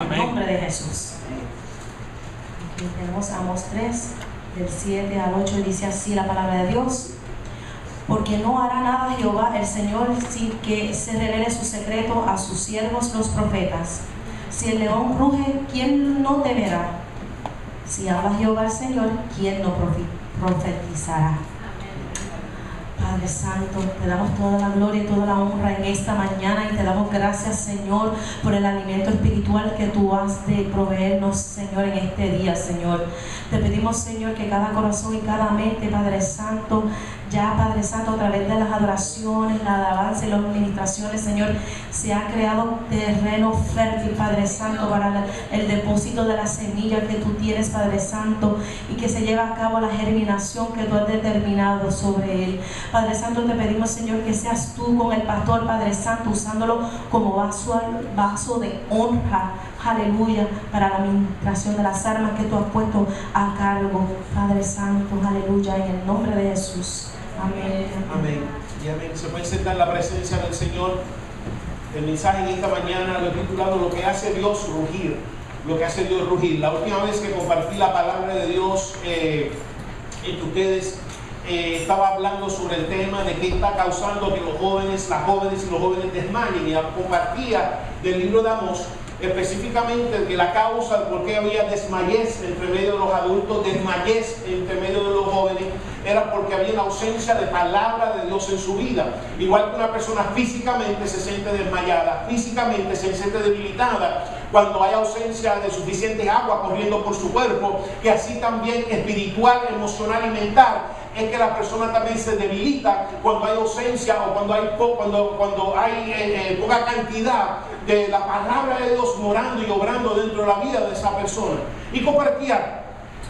En el nombre de Jesús. Aquí tenemos Amós 3, del 7 al 8, dice así la palabra de Dios. Porque no hará nada Jehová el Señor sin que se revele su secreto a sus siervos los profetas. Si el león ruge, ¿quién no temerá? Si habla Jehová el Señor, ¿quién no profetizará? Padre Santo, te damos toda la gloria y toda la honra en esta mañana y te damos gracias, Señor, por el alimento espiritual que tú has de proveernos, Señor, en este día, Señor. Te pedimos, Señor, que cada corazón y cada mente, Padre Santo, ya, Padre Santo, a través de las adoraciones, la alabanza y las administraciones, Señor, se ha creado terreno fértil, Padre Santo, para el depósito de la semilla que tú tienes, Padre Santo, y que se lleve a cabo la germinación que tú has determinado sobre él. Padre Santo, te pedimos, Señor, que seas tú con el pastor, Padre Santo, usándolo como vaso de honra, aleluya, para la administración de las armas que tú has puesto a cargo, Padre Santo, aleluya, en el nombre de Jesús. Amén. Amén. Y amén. Se puede sentar en la presencia del Señor. El mensaje en esta mañana lo he titulado "Lo que hace Dios rugir". Lo que hace Dios rugir. La última vez que compartí la palabra de Dios entre ustedes, estaba hablando sobre el tema de qué está causando que las jóvenes y los jóvenes desmayen. Y compartía del libro de Amós, específicamente que la causa de por qué había desmayez entre medio de los adultos, desmayez entre medio de los jóvenes, era porque había una ausencia de palabra de Dios en su vida. Igual que una persona físicamente se siente desmayada, físicamente se siente debilitada cuando hay ausencia de suficiente agua corriendo por su cuerpo, que así también espiritual, emocional y mental es que la persona también se debilita cuando hay ausencia o cuando hay poca cantidad de la palabra de Dios morando y obrando dentro de la vida de esa persona. Y compartía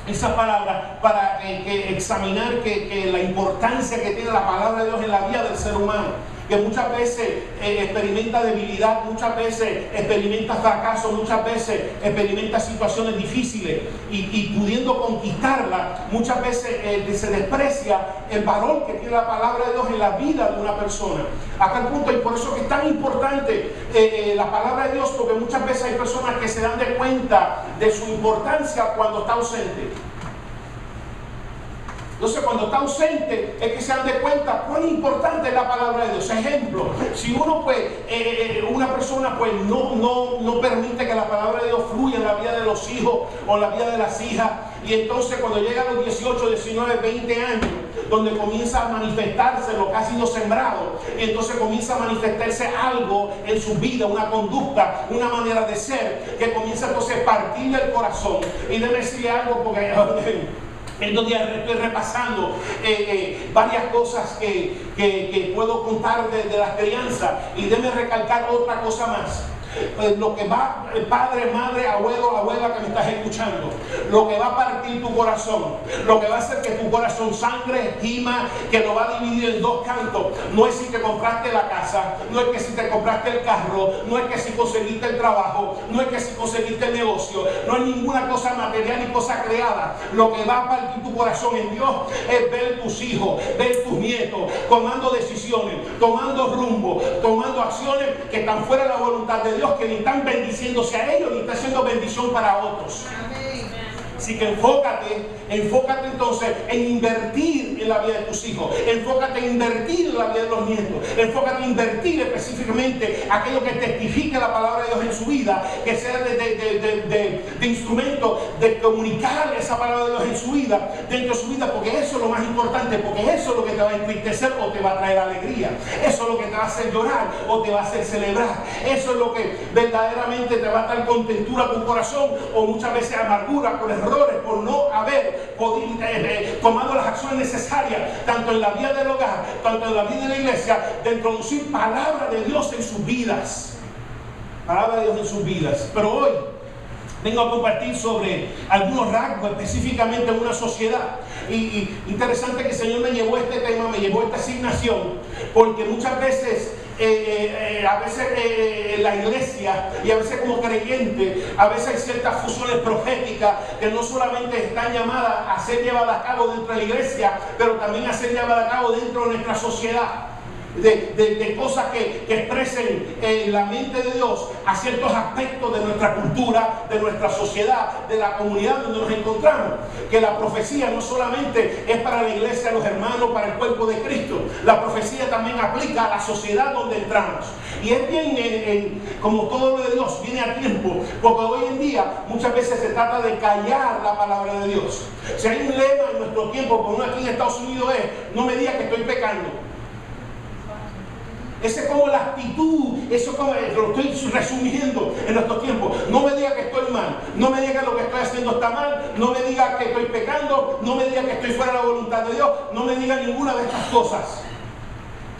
esa palabra para examinar que la importancia que tiene la palabra de Dios en la vida del ser humano, que muchas veces experimenta debilidad, muchas veces experimenta fracaso, muchas veces experimenta situaciones difíciles y pudiendo conquistarla, muchas veces se desprecia el valor que tiene la palabra de Dios en la vida de una persona. A tal punto, y por eso que es tan importante la palabra de Dios, porque muchas veces hay personas que se dan de cuenta de su importancia cuando está ausente. Entonces, cuando está ausente es que se dan de cuenta cuán importante es la palabra de Dios. Ejemplo, si uno una persona no permite que la palabra de Dios fluya en la vida de los hijos o en la vida de las hijas, y entonces cuando llega a los 18, 19, 20 años, donde comienza a manifestarse lo que ha sido sembrado, y entonces comienza a manifestarse algo en su vida, una conducta, una manera de ser, que comienza entonces a partirle el corazón. Y debe decirle algo porque entonces estoy repasando varias cosas que puedo contar de la crianza, y déme recalcar otra cosa más. Lo que va, padre, madre, abuelo, abuela que me estás escuchando, lo que va a partir tu corazón, lo que va a hacer que tu corazón sangre, estima, que lo va a dividir en dos cantos, no es si te compraste la casa, no es que si te compraste el carro, no es que si conseguiste el trabajo, no es que si conseguiste el negocio, no es ninguna cosa material ni cosa creada. Lo que va a partir tu corazón en Dios es ver tus hijos, ver tus nietos tomando decisiones, tomando rumbo, tomando acciones que están fuera de la voluntad de Dios, que ni están bendiciéndose a ellos ni están siendo bendición para otros. Así que enfócate entonces en invertir en la vida de tus hijos, enfócate en invertir en la vida de los nietos, enfócate en invertir específicamente aquello que testifique la palabra de Dios en su vida, que sea de instrumento de comunicar esa palabra de Dios en su vida, dentro de su vida, porque eso es lo más importante, porque eso es lo que te va a entristecer o te va a traer alegría, eso es lo que te va a hacer llorar o te va a hacer celebrar, eso es lo que verdaderamente te va a dar contentura a tu corazón, o muchas veces amargura por errores, por no haber tomado las acciones necesarias, tanto en la vida del hogar, tanto en la vida de la iglesia, de introducir palabra de Dios en sus vidas. Palabra de Dios en sus vidas. Pero hoy vengo a compartir sobre algunos rasgos específicamente en una sociedad. Y interesante que el Señor me llevó este tema, me llevó esta asignación, porque muchas veces a veces en la iglesia y a veces como creyente, a veces hay ciertas fusiones proféticas que no solamente están llamadas a ser llevadas a cabo dentro de la iglesia, pero también a ser llevadas a cabo dentro de nuestra sociedad. de cosas que expresen la mente de Dios a ciertos aspectos de nuestra cultura, de nuestra sociedad, de la comunidad donde nos encontramos. Que la profecía no solamente es para la iglesia, los hermanos, para el cuerpo de Cristo. La profecía también aplica a la sociedad donde entramos. Y es bien, como todo lo de Dios, viene a tiempo, porque hoy en día muchas veces se trata de callar la palabra de Dios. Si hay un lema en nuestro tiempo, como aquí en Estados Unidos es: no me digas que estoy pecando. Esa es como la actitud, eso como lo estoy resumiendo en nuestros tiempos. No me diga que estoy mal, no me diga que lo que estoy haciendo está mal, no me diga que estoy pecando, no me diga que estoy fuera de la voluntad de Dios, no me diga ninguna de estas cosas.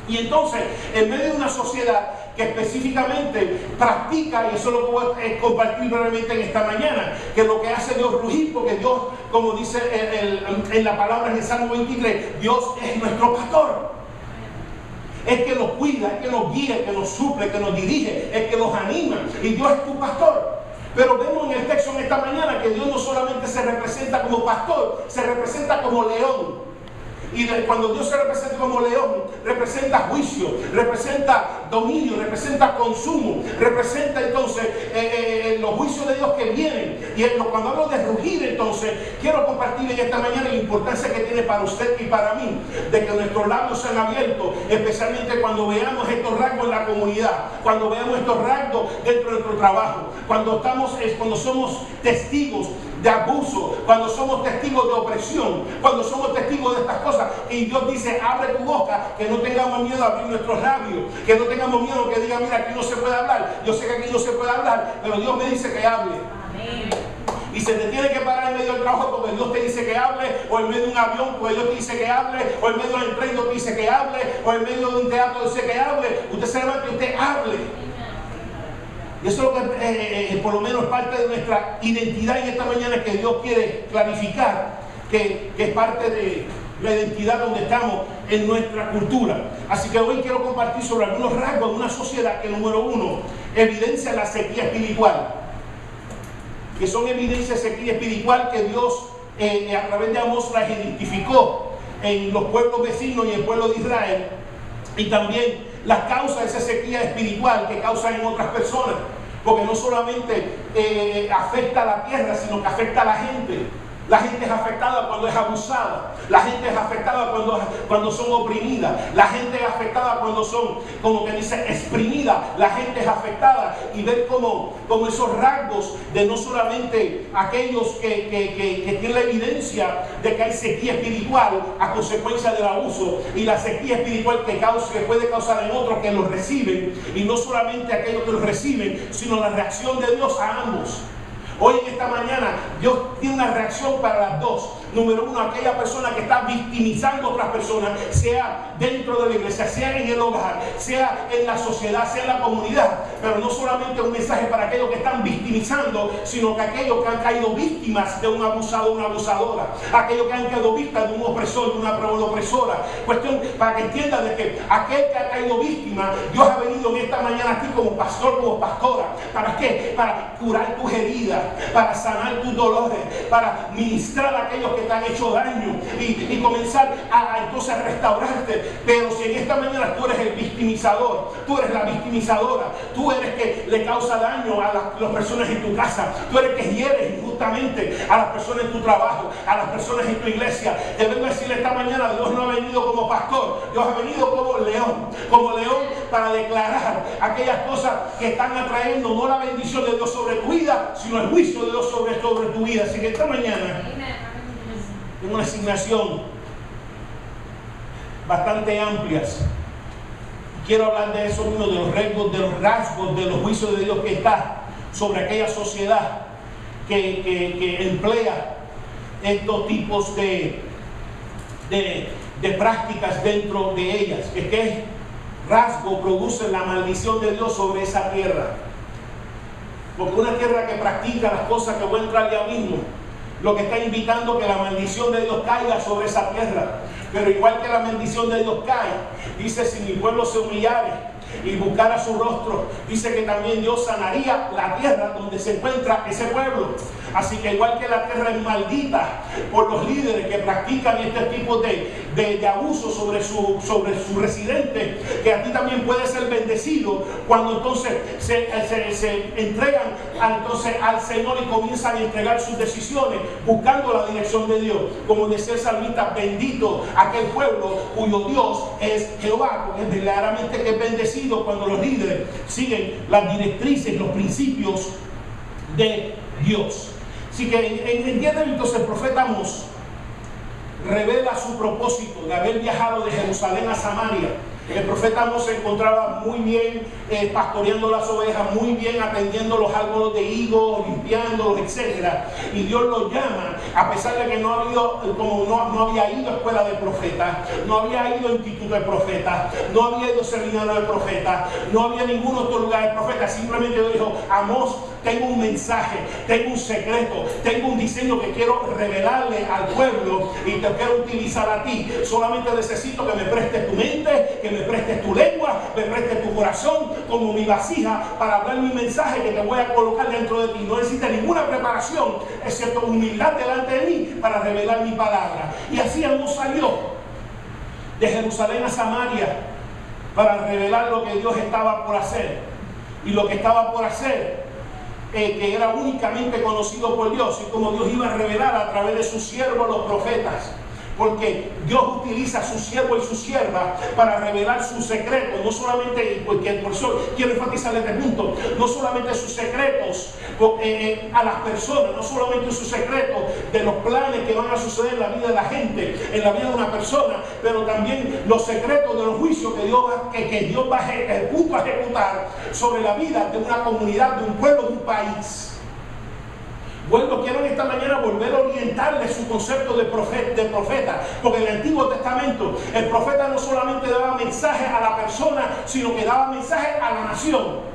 Y entonces, en medio de una sociedad que específicamente practica, y eso lo voy a compartir brevemente en esta mañana, que lo que hace Dios rugir, porque Dios, como dice en la palabra en el Salmo 23, Dios es nuestro pastor. Es que nos cuida, es que nos guía, es que nos suple, que nos dirige, es que nos anima. Y Dios es tu pastor. Pero vemos en el texto en esta mañana que Dios no solamente se representa como pastor, se representa como león. Y cuando Dios se representa como león, representa juicio, representa dominio, representa consumo, representa entonces los juicios de Dios que vienen. Y cuando hablo de rugir, entonces quiero compartir en esta mañana la importancia que tiene para usted y para mí, de que nuestros labios sean abiertos, especialmente cuando veamos estos rasgos en la comunidad, cuando veamos estos rasgos dentro de nuestro trabajo, cuando somos testigos de abuso, cuando somos testigos de opresión, cuando somos testigos de estas cosas. Y Dios dice: abre tu boca, que no tengamos miedo a abrir nuestros labios, que no tengamos miedo que diga: mira, aquí no se puede hablar. Yo sé que aquí no se puede hablar, pero Dios me dice que hable. Amén. Y se te tiene que parar en medio del trabajo porque Dios te dice que hable, o en medio de un avión porque Dios te dice que hable, o en medio del tren Dios te dice que hable, o en medio de un teatro dice que hable. Usted se levanta y usted hable. Y eso es lo que por lo menos parte de nuestra identidad en esta mañana, que Dios quiere clarificar, que es parte de la identidad donde estamos en nuestra cultura. Así que hoy quiero compartir sobre algunos rasgos de una sociedad que, número uno, evidencia la sequía espiritual, que son evidencias de sequía espiritual que Dios a través de Amós las identificó en los pueblos vecinos y el pueblo de Israel, y también las causas de esa sequía espiritual que causan en otras personas, porque no solamente afecta a la tierra, sino que afecta a la gente. La gente es afectada cuando es abusada, la gente es afectada cuando son oprimidas, la gente es afectada cuando son, como que dice, exprimidas, la gente es afectada. Y ver como esos rasgos de no solamente aquellos que tienen la evidencia de que hay sequía espiritual a consecuencia del abuso, y la sequía espiritual que puede causar en otros que los reciben, y no solamente aquellos que los reciben, sino la reacción de Dios a ambos. Hoy en esta mañana Dios tiene una reacción para las dos. Número uno, aquella persona que está victimizando a otras personas, sea dentro de la iglesia, sea en el hogar, sea en la sociedad, sea en la comunidad. Pero no solamente un mensaje para aquellos que están victimizando, sino que aquellos que han caído víctimas de un abusado o una abusadora, aquellos que han caído víctimas de un opresor, de una opresora. Cuestión para que entiendan de que aquel que ha caído víctima, Dios ha venido en esta mañana aquí como pastor, como pastora. ¿Para qué? Para curar tus heridas, para sanar tus dolores, para ministrar a aquellos que te han hecho daño y comenzar entonces a restaurarte. Pero si en esta mañana tú eres el victimizador, tú eres la victimizadora, tú eres que le causa daño a las personas en tu casa, tú eres que hieres injustamente a las personas en tu trabajo, a las personas en tu iglesia, debemos decirle esta mañana: Dios no ha venido como pastor, Dios ha venido como león para declarar aquellas cosas que están atrayendo no la bendición de Dios sobre tu vida, sino el juicio de Dios sobre tu vida. Así que esta mañana tengo una asignación bastante amplia. Quiero hablar de eso mismo, de los rasgos, de los juicios de Dios que está sobre aquella sociedad que emplea estos tipos de prácticas dentro de ellas. Que rasgo produce la maldición de Dios sobre esa tierra. Porque una tierra que practica las cosas que voy a entrar ya mismo, lo que está invitando que la maldición de Dios caiga sobre esa tierra. Pero igual que la maldición de Dios cae, dice: si mi pueblo se humillare y buscara su rostro, dice que también Dios sanaría la tierra donde se encuentra ese pueblo. Así que igual que la tierra es maldita por los líderes que practican este tipo de abuso sobre su residente, que a ti también puede ser bendecido cuando entonces se entregan al Señor y comienzan a entregar sus decisiones buscando la dirección de Dios. Como decía el salmista, bendito aquel pueblo cuyo Dios es Jehová, porque verdaderamente que es bendecido cuando los líderes siguen las directrices, los principios de Dios. Así que en 10 minutos el profeta Amós revela su propósito de haber viajado de Jerusalén a Samaria. El profeta Amós se encontraba muy bien pastoreando las ovejas, muy bien atendiendo los árboles de higo, limpiándolos, etc. Y Dios lo llama, a pesar de que no había ido a escuela de profetas, no había ido a instituto de profetas, no había ido a seminario de profetas, no había ningún otro lugar de profetas. Simplemente Dios dijo: Amós, tengo un mensaje, tengo un secreto, tengo un diseño que quiero revelarle al pueblo y te quiero utilizar a ti. Solamente necesito que me prestes tu mente, que me prestes tu lengua, me prestes tu corazón como mi vasija para hablar mi mensaje que te voy a colocar dentro de ti. No necesitas ninguna preparación excepto humildad delante de mí para revelar mi palabra. Y así Amós salió de Jerusalén a Samaria para revelar lo que Dios estaba por hacer. Y lo que estaba por hacer que era únicamente conocido por Dios, y como Dios iba a revelar a través de sus siervos los profetas, porque Dios utiliza a su siervo y su sierva para revelar sus secretos, no solamente, porque por eso quiero enfatizar este punto, no solamente sus secretos a las personas, no solamente sus secretos de los planes que van a suceder en la vida de la gente, en la vida de una persona, pero también los secretos de los juicios que Dios va a ejecutar sobre la vida de una comunidad, de un pueblo, de un país. Bueno, quiero en esta mañana volver a orientarle su concepto de profeta, porque en el Antiguo Testamento el profeta no solamente daba mensaje a la persona, sino que daba mensaje a la nación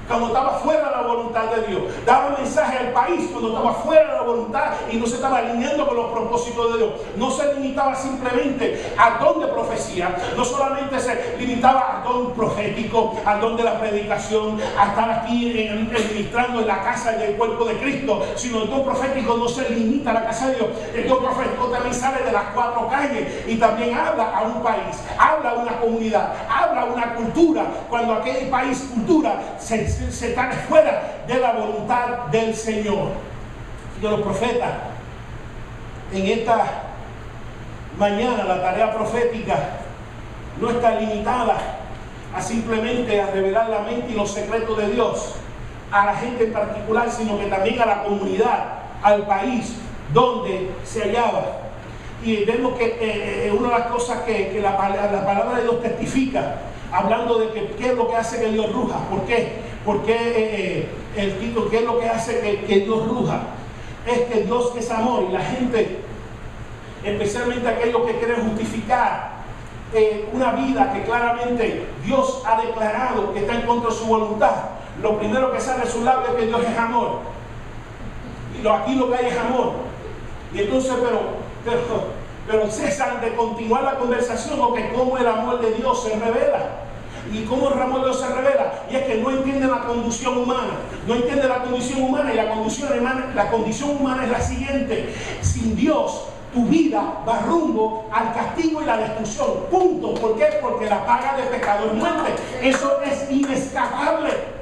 cuando estaba fuera de la voluntad de Dios, daba mensaje al país cuando estaba fuera de la voluntad y no se estaba alineando con los propósitos de Dios. No se limitaba simplemente al don de profecía, no solamente se limitaba al don profético, al don de la predicación, a estar aquí ministrando en la casa del cuerpo de Cristo, sino el don profético no se limita a la casa de Dios. El don profético también sale de las 4 calles y también habla a un país, habla a una comunidad, habla a una cultura, cuando aquel país, cultura, se está fuera de la voluntad del Señor. De los profetas, en esta mañana la tarea profética no está limitada a simplemente a revelar la mente y los secretos de Dios a la gente en particular, sino que también a la comunidad, al país donde se hallaba. Y vemos que una de las cosas que la palabra de Dios testifica, hablando de que qué es lo que hace que Dios ruja. ¿Por qué? Porque el título, ¿qué es lo que hace que Dios ruja? Es que Dios es amor, y la gente, especialmente aquellos que quieren justificar una vida que claramente Dios ha declarado que está en contra de su voluntad, lo primero que sale de sus labios es que Dios es amor. Y aquí lo que hay es amor. Y entonces, pero cesan de continuar la conversación, o que cómo el amor de Dios se revela. ¿Y cómo el amor de Dios se revela? Y es que no entienden la condición humana. No entienden la condición humana, y la condición humana es la siguiente: sin Dios, tu vida va rumbo al castigo y la destrucción. Punto. ¿Por qué? Porque la paga de pecado es muerte. Eso es inescapable.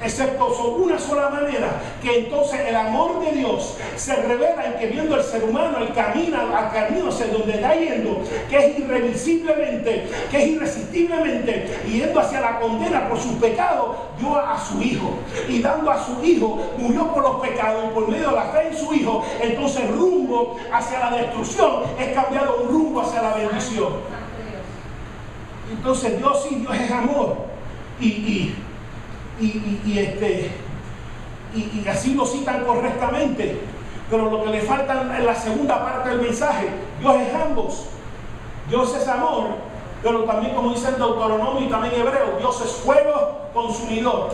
Excepto por una sola manera, que entonces el amor de Dios se revela en que, viendo el ser humano el camino hacia donde está yendo, que es irremisiblemente, que es irresistiblemente yendo hacia la condena por sus pecados, dio a su Hijo, y dando a su Hijo murió por los pecados, y por medio de la fe en su Hijo, entonces el rumbo hacia la destrucción es cambiado un rumbo hacia la bendición. Entonces Dios es amor, y así lo citan correctamente, pero lo que le falta en la segunda parte del mensaje: Dios es ambos. Dios es amor, pero también, como dice el Deuteronomio y también Hebreo, Dios es fuego consumidor.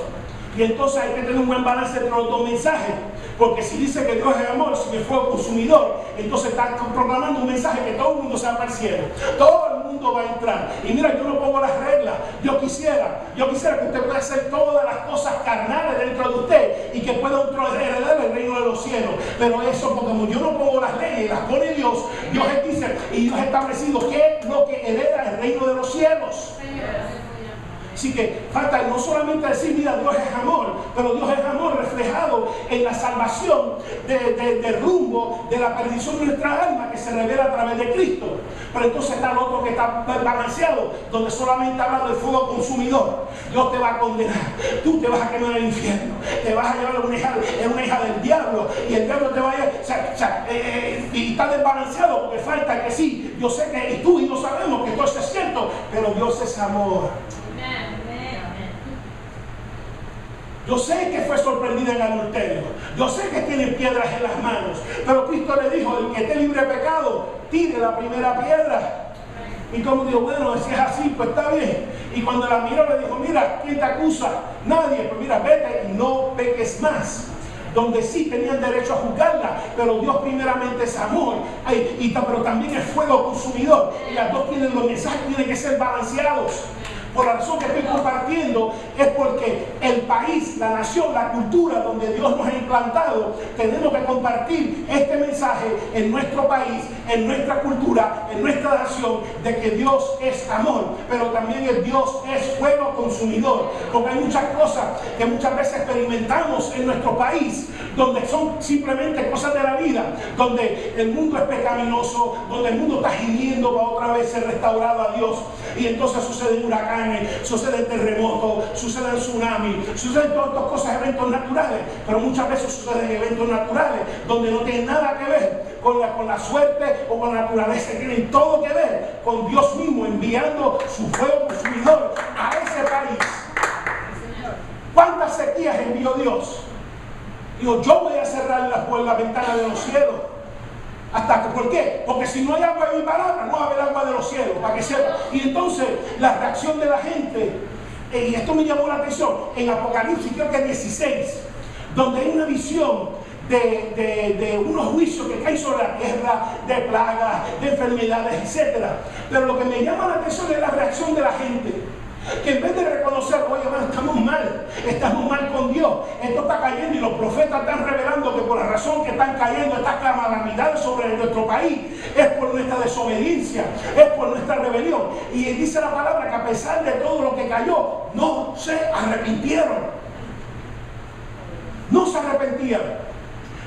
Y entonces hay que tener un buen balance entre los dos mensajes, porque si dice que Dios es amor, si es fuego consumidor, entonces está proclamando un mensaje que todo el mundo se va para el cielo. Todo el mundo mundo va a entrar. Y mira, yo no pongo las reglas. Yo quisiera que usted pueda hacer todas las cosas carnales dentro de usted y que pueda heredar el reino de los cielos. Pero eso, porque como yo no pongo las leyes, las pone Dios, Dios dice, y Dios ha establecido qué es lo que hereda el reino de los cielos. Así que falta no solamente decir, mira, Dios es amor, pero Dios es amor reflejado en la salvación del rumbo de la perdición de nuestra alma que se revela a través de Cristo. Pero entonces está el otro que está balanceado, donde solamente habla del fuego consumidor. Dios te va a condenar, tú te vas a quemar en el infierno, te vas a llevar en una hija del diablo, y el diablo te va a llevar, y está desbalanceado porque falta que sí. Yo sé que tú y yo sabemos que todo eso es cierto, pero Dios es amor. Yo sé que fue sorprendida en adulterio. Yo sé que tiene piedras en las manos. Pero Cristo le dijo, el que esté libre de pecado, tire la primera piedra. Y como dijo, bueno, si es así, pues está bien. Y cuando la miró le dijo, mira, ¿quién te acusa? Nadie. Pues mira, vete y no peques más. Donde sí tenían derecho a juzgarla, pero Dios primeramente es amor, pero también es fuego consumidor. Y las dos tienen los mensajes, tienen que ser balanceados. Por la razón que estoy compartiendo es porque el país, la nación, la cultura donde Dios nos ha implantado, tenemos que compartir este mensaje en nuestro país, en nuestra cultura, en nuestra nación, de que Dios es amor, pero también el Dios es fuego consumidor. Porque hay muchas cosas que muchas veces experimentamos en nuestro país, donde son simplemente cosas de la vida, donde el mundo es pecaminoso, donde el mundo está gimiendo para otra vez ser restaurado a Dios. Y entonces suceden huracanes, suceden terremotos, suceden tsunamis, suceden todas estas cosas, eventos naturales. Pero muchas veces suceden eventos naturales donde no tienen nada que ver con la suerte o con la naturaleza, tienen todo que ver con Dios mismo enviando su fuego consumidor a ese país. ¿Cuántas sequías envió Dios? Dijo, yo voy a cerrar las ventanas de los cielos. ¿Por qué? Porque si no hay agua en mi palabra, no va a haber agua de los cielos, para que sepa. Y entonces la reacción de la gente, y esto me llamó la atención, en Apocalipsis creo que 16, donde hay una visión de unos juicios que caen sobre la tierra, de plagas, de enfermedades, etc. Pero lo que me llama la atención es la reacción de la gente. Que en vez de reconocer, oye, hermano, estamos mal con Dios, esto está cayendo y los profetas están revelando que por la razón que están cayendo estas calamidades sobre nuestro país es por nuestra desobediencia, es por nuestra rebelión. Y dice la palabra que a pesar de todo lo que cayó, no se arrepintieron. No se arrepentían.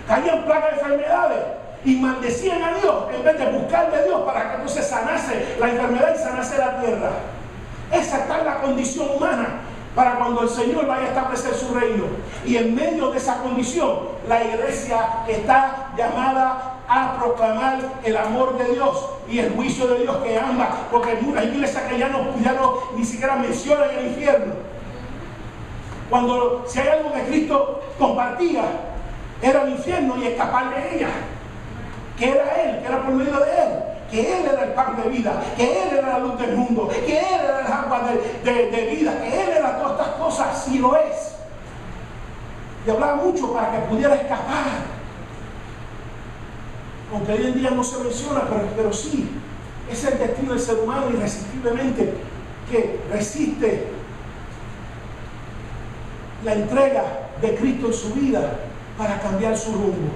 Caían plagas de enfermedades y maldecían a Dios en vez de buscarle a Dios para que entonces sanase la enfermedad y sanase la tierra. Esa está la condición humana para cuando el Señor vaya a establecer su reino. Y en medio de esa condición, la iglesia está llamada a proclamar el amor de Dios y el juicio de Dios que ama. Porque hay iglesias que ya no ni siquiera mencionan el infierno. Cuando si hay algo que Cristo compartía, era el infierno y escapar de ella. Que era Él, que era por medio de Él. Que Él era el pan de vida, que Él era la luz del mundo, que Él era el agua de vida, que Él era todas estas cosas, sí lo es. Y hablaba mucho para que pudiera escapar. Aunque hoy en día no se menciona, pero sí, es el destino del ser humano irresistiblemente que resiste la entrega de Cristo en su vida para cambiar su rumbo.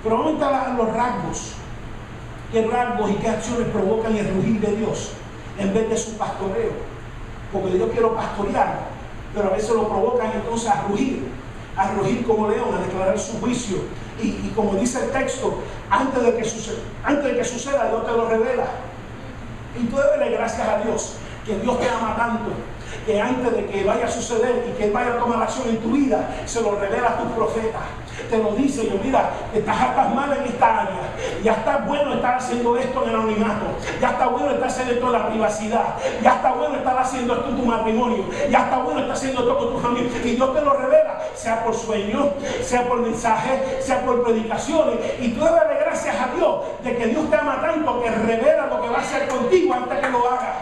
Pero vamos a entrar a los rasgos. ¿Qué rasgos y qué acciones provocan el rugir de Dios en vez de su pastoreo? Porque yo quiero pastorear, pero a veces lo provocan entonces a rugir como león, a declarar su juicio. Y como dice el texto, antes de que suceda, Dios te lo revela. Y tú debes darle gracias a Dios, que Dios te ama tanto, que antes de que vaya a suceder y que Él vaya a tomar acción en tu vida, se lo revela a tus profetas. Te lo dice, yo mira, estás mal en esta área, ya está bueno estar haciendo esto en el anonimato, ya está bueno estar haciendo esto en la privacidad, ya está bueno estar haciendo esto en tu matrimonio, ya está bueno estar haciendo esto con tu familia, y Dios te lo revela, sea por sueños, sea por mensajes, sea por predicaciones, y tú debes darle gracias a Dios de que Dios te ama tanto que revela lo que va a hacer contigo antes que lo hagas.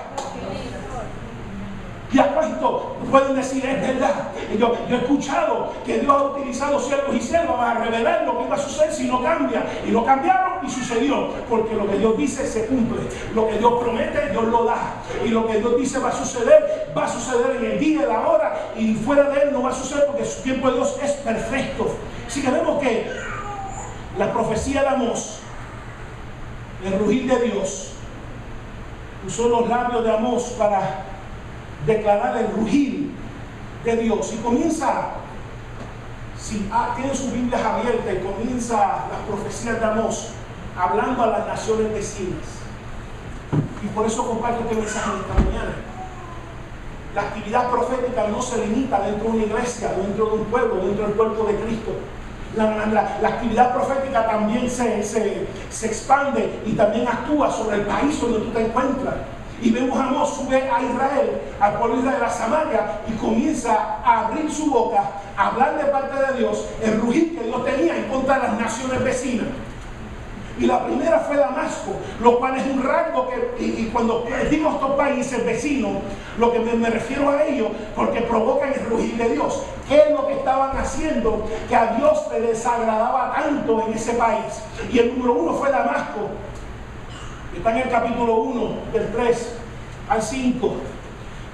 Y a Cristo, pueden decir, es verdad. Yo he escuchado que Dios ha utilizado siervos y siervas para revelar lo que iba a suceder si no cambia. Y no cambiaron y sucedió. Porque lo que Dios dice se cumple. Lo que Dios promete, Dios lo da. Y lo que Dios dice va a suceder en el día, en la hora. Y fuera de Él no va a suceder porque su tiempo de Dios es perfecto. Así que vemos que la profecía de Amós, el rugir de Dios, usó los labios de Amós para declarar el rugir de Dios. Y comienza, si tienen sus Biblias abiertas, y comienza las profecías de Amós hablando a las naciones vecinas. Y por eso comparto este mensaje esta mañana. La actividad profética no se limita dentro de una iglesia, dentro de un pueblo, dentro del cuerpo de Cristo. La actividad profética también se expande y también actúa sobre el país donde tú te encuentras. Y vemos a Amós sube a Israel, al pueblo de Israel, a Samaria, y comienza a abrir su boca, a hablar de parte de Dios, el rugir que Dios tenía en contra de las naciones vecinas. Y la primera fue Damasco, lo cual es un rasgo que, y cuando digo estos países vecinos, lo que me refiero a ellos, porque provocan el rugir de Dios. ¿Qué es lo que estaban haciendo que a Dios le desagradaba tanto en ese país? Y el número uno fue Damasco. Está en el capítulo 1, del 3 al 5.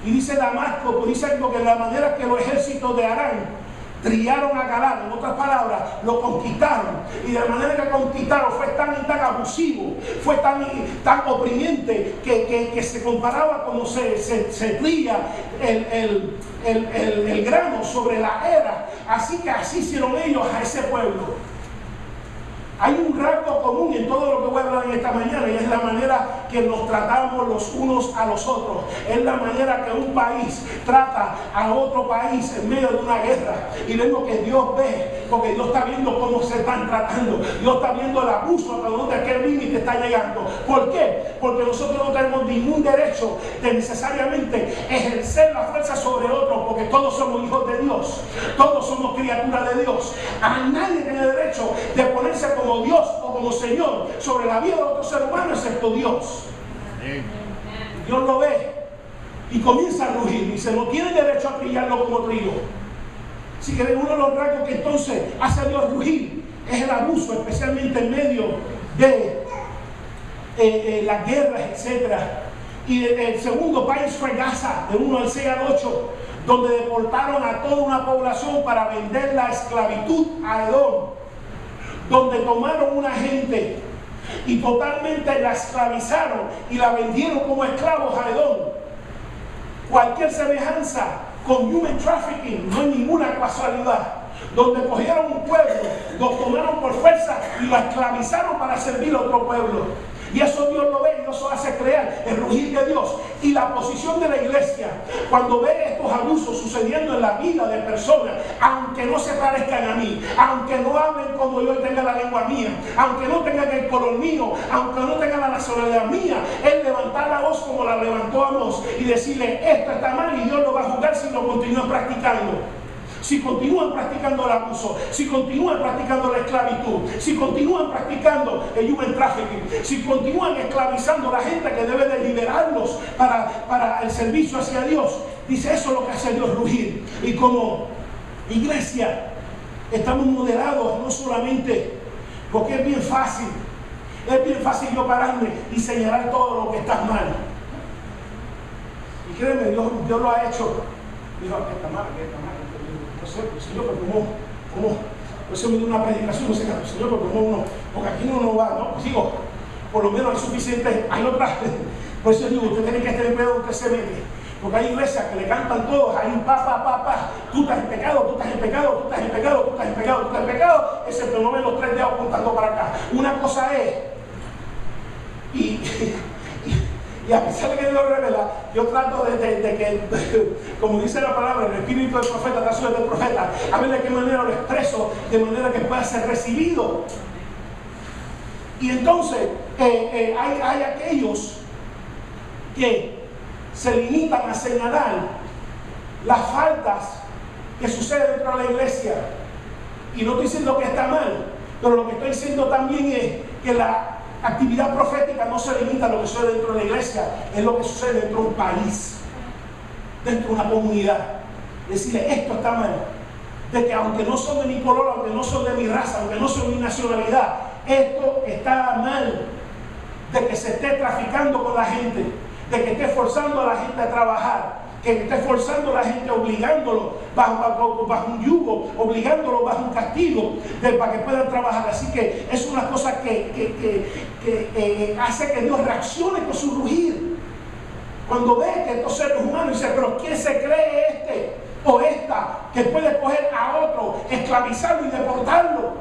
Y dice Damasco, pues dice que la manera que los ejércitos de Aram trillaron a Galad, en otras palabras, lo conquistaron. Y de la manera que conquistaron fue tan abusivo, fue tan oprimiente, que se comparaba como se trilla el grano sobre la era. Así que así hicieron ellos a ese pueblo. Hay un rasgo común en todo lo que voy a hablar en esta mañana, y es la manera que nos tratamos los unos a los otros. Es la manera que un país trata a otro país en medio de una guerra. Y vemos que Dios ve, porque Dios está viendo cómo se están tratando. Dios está viendo el abuso, hasta dónde qué límite está llegando. ¿Por qué? Porque nosotros no tenemos ningún derecho de necesariamente ejercer la fuerza sobre otro, porque todos somos hijos de Dios. Todos somos criaturas de Dios. A nadie tiene derecho de ponerse como Dios o como Señor sobre la vida de otro ser humano excepto Dios. Dios lo ve y comienza a rugir y dice, no tiene derecho a trillarlo como trigo. Así que uno de los rasgos que entonces hace a Dios rugir es el abuso, especialmente en medio de las guerras, etc. Y el segundo país fue Gaza, de 1 al 6 al 8, donde deportaron a toda una población para vender la esclavitud a Edom, donde tomaron una gente y totalmente la esclavizaron y la vendieron como esclavos a Edom. Cualquier semejanza con human trafficking no es ninguna casualidad. Donde cogieron un pueblo, lo tomaron por fuerza y lo esclavizaron para servir a otro pueblo. Y eso Dios lo ve y eso hace crear el rugir de Dios. Y la posición de la iglesia, cuando ve estos abusos sucediendo en la vida de personas, aunque no se parezcan a mí, aunque no hablen como yo y tenga la lengua mía, aunque no tengan el color mío, aunque no tengan la nacionalidad mía, es levantar la voz como la levantó Amós y decirle, esto está mal y Dios lo va a juzgar si lo continúan practicando. Si continúan practicando el abuso, si continúan practicando la esclavitud, si continúan practicando el human trafficking, si continúan esclavizando a la gente que debe de liberarlos para el servicio hacia Dios, dice eso es lo que hace Dios rugir. Y como iglesia estamos moderados no solamente porque es bien fácil yo pararme y señalar todo lo que está mal. Y créeme, Dios lo ha hecho. Dijo, ¿qué está mal? ¿Qué está mal? Señor, pero ¿cómo? Por eso me dio una predicación, Señor, pero ¿cómo uno? Porque aquí uno no va, ¿no? Pues digo, por lo menos hay suficiente, hay otras. Por eso digo, usted tiene que estar en pedo donde usted se mete. Porque hay iglesias que le cantan todos, hay un pa. Tú estás en pecado, tú estás en pecado, tú estás en pecado, tú estás en pecado, tú estás en pecado, excepto no ven los 3 dedos apuntando para acá. Una cosa es, y a pesar de que Dios revela, yo trato de que, como dice la palabra, el espíritu del profeta, la acción del profeta, a ver de qué manera lo expreso, de manera que pueda ser recibido. Y entonces, hay aquellos que se limitan a señalar las faltas que suceden dentro de la iglesia. Y no estoy diciendo que está mal, pero lo que estoy diciendo también es que la actividad profética no se limita a lo que sucede dentro de la iglesia, es lo que sucede dentro de un país, dentro de una comunidad. decirle, esto está mal. De que aunque no son de mi color, aunque no son de mi raza, aunque no son de mi nacionalidad, esto está mal. De que se esté traficando con la gente, de que esté forzando a la gente a trabajar, que esté forzando a la gente, obligándolo bajo un yugo, obligándolo bajo un castigo para que puedan trabajar. Así que es una cosa que hace que Dios reaccione con su rugir. Cuando ve que estos seres humanos dice, pero ¿quién se cree este o esta que puede coger a otro, esclavizarlo y deportarlo?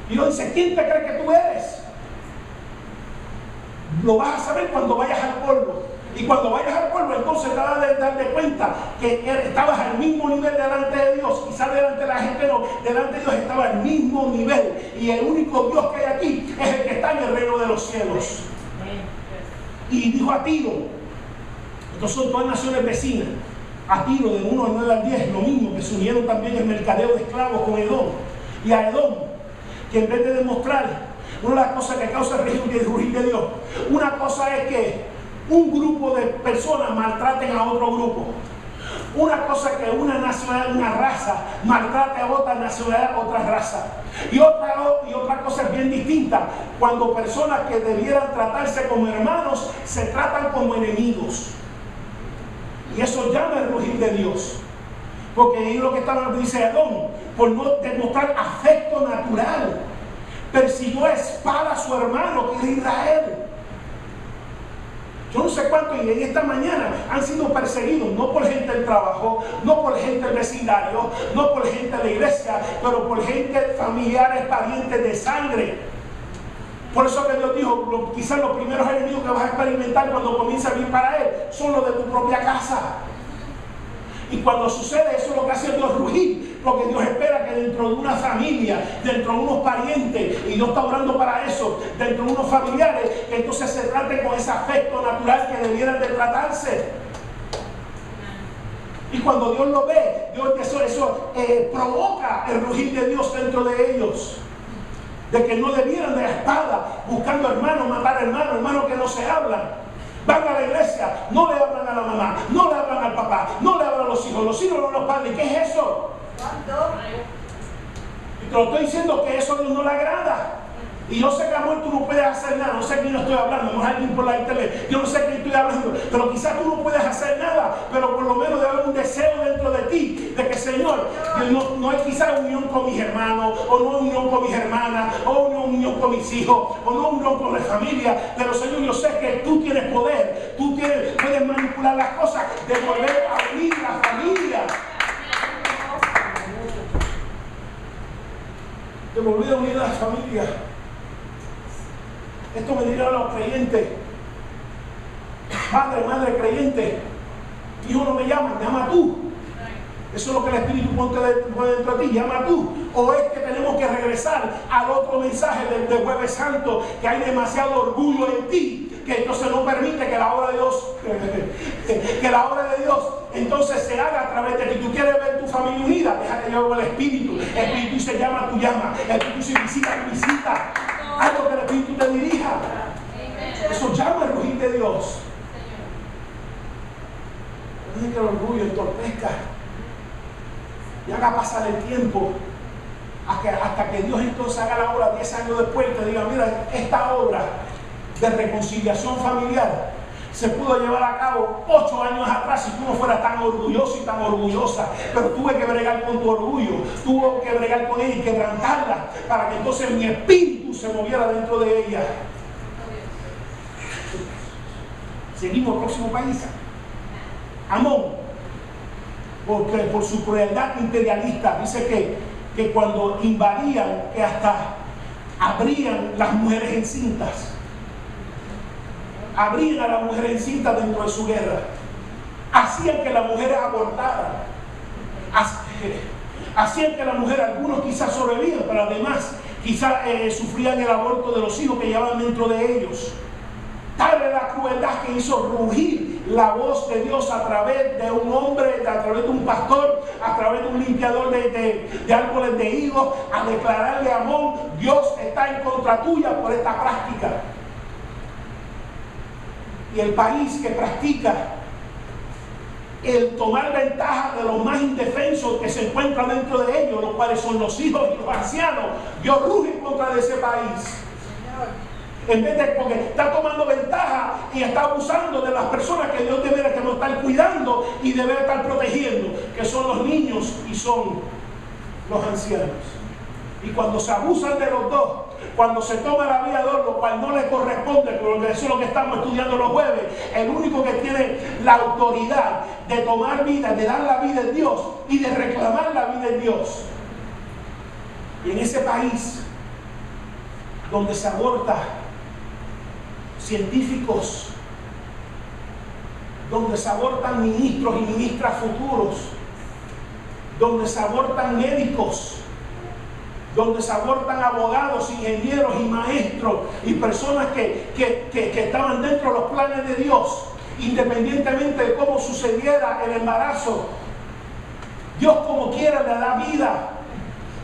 Y Dios dice, ¿quién te cree que tú eres? Lo vas a saber cuando vayas al polvo. Y cuando vayas al polvo, entonces te vas a dar cuenta que estabas al mismo nivel delante de Dios. Quizás delante de la gente no, delante de Dios estaba al mismo nivel. Y el único Dios que hay aquí es el que está en el reino de los cielos. Y dijo a Tiro, estos son todas naciones vecinas, a Tiro de 1 al 9 al 10, lo mismo, que se unieron también el mercadeo de esclavos con Edom. Y a Edom, que en vez de demostrar una de las cosas que causa el rugir de Dios, una cosa es que un grupo de personas maltraten a otro grupo. Una cosa es que una nacionalidad, una raza, maltrate a otra nacionalidad, otra raza. Y otra cosa es bien distinta, cuando personas que debieran tratarse como hermanos se tratan como enemigos. Y eso llama el rugir de Dios. Porque ahí lo que dice Edom, por no demostrar afecto natural, persiguió a espada a su hermano, que es Israel. Yo no sé cuántos y en esta mañana han sido perseguidos, no por gente del trabajo, no por gente del vecindario, no por gente de la iglesia, pero por gente, familiares, parientes de sangre. Por eso que Dios dijo, quizás los primeros enemigos que vas a experimentar cuando comienzas a vivir para Él son los de tu propia casa. Y cuando sucede eso, lo que hace Dios rugir, porque Dios espera que dentro de una familia, dentro de unos parientes, y Dios está orando para eso, dentro de unos familiares, que entonces se trate con ese afecto natural que debieran de tratarse. Y cuando Dios lo ve, eso provoca el rugir de Dios dentro de ellos. De que no debieran de la espada, buscando hermanos, matar hermanos que no se hablan. Van a la iglesia, no le hablan a la mamá, no le hablan al papá, no le hablan a los hijos no a los padres. ¿Qué es eso? Y te lo estoy diciendo que eso a Dios no le agrada. Y yo sé que, amor, tú no puedes hacer nada. No sé quién estoy hablando, a lo mejor alguien por la internet. Yo no sé quién estoy hablando, pero quizás tú no puedes hacer nada, pero por lo menos debe haber un deseo dentro de ti, de que, Señor, no hay quizás unión con mis hermanos, o no unión con mis hermanas, o no unión con mis hijos, o no unión con la familia, pero, Señor, yo sé que tú tienes poder, puedes manipular las cosas, de volver a unir la familia. De volver a unir a la familia. Esto me dirá a los creyentes, madre creyente, hijo no me llama tú. Eso es lo que el Espíritu pone dentro de ti, llama tú. O es que tenemos que regresar al otro mensaje del Jueves Santo, que hay demasiado orgullo en ti, que entonces no permite que la obra de Dios, entonces se haga a través de ti. Tú quieres ver tu familia unida, déjate llevar por el Espíritu. El Espíritu se llama, tú llamas. El Espíritu se visita, tú visitas. Algo que el Espíritu te dirija. Eso llama el rugir de Dios. No dejes que el orgullo entorpezca y haga pasar el tiempo hasta que Dios entonces haga la obra 10 años después y te diga, mira, esta obra de reconciliación familiar se pudo llevar a cabo 8 años atrás si tú no fueras tan orgulloso y tan orgullosa, pero tuve que bregar con tu orgullo, tuve que bregar con ella y quebrantarla para que entonces mi espíritu se moviera dentro de ella. Seguimos al próximo país. Amón, porque por su crueldad imperialista dice que cuando invadían, que hasta abrían las mujeres encintas. Abrían a la mujer encinta dentro de su guerra, hacían que las mujeres abortaran, hacían que las mujeres, algunos quizás sobrevivían, pero además quizás sufrían el aborto de los hijos que llevaban dentro de ellos. Tal es la crueldad que hizo rugir la voz de Dios a través de un hombre, a través de un pastor, a través de un limpiador de árboles de higos, a declararle a Amón, Dios está en contra tuya por esta práctica. Y el país que practica el tomar ventaja de los más indefensos que se encuentran dentro de ellos, los cuales son los hijos y los ancianos. Dios ruge en contra de ese país. En vez de, porque está tomando ventaja y está abusando de las personas que Dios debería estar cuidando y debe estar protegiendo, que son los niños y son los ancianos. Y cuando se abusan de los dos, cuando se toma la vida de dos, lo cual no le corresponde, porque eso es lo que estamos estudiando los jueves, el único que tiene la autoridad de tomar vida, de dar la vida es Dios y de reclamar la vida es Dios. Y en ese país donde se aborta científicos, donde se abortan ministros y ministras futuros, donde se abortan médicos, donde se abortan abogados, ingenieros y maestros y personas que estaban dentro de los planes de Dios, independientemente de cómo sucediera el embarazo. Dios como quiera le da vida.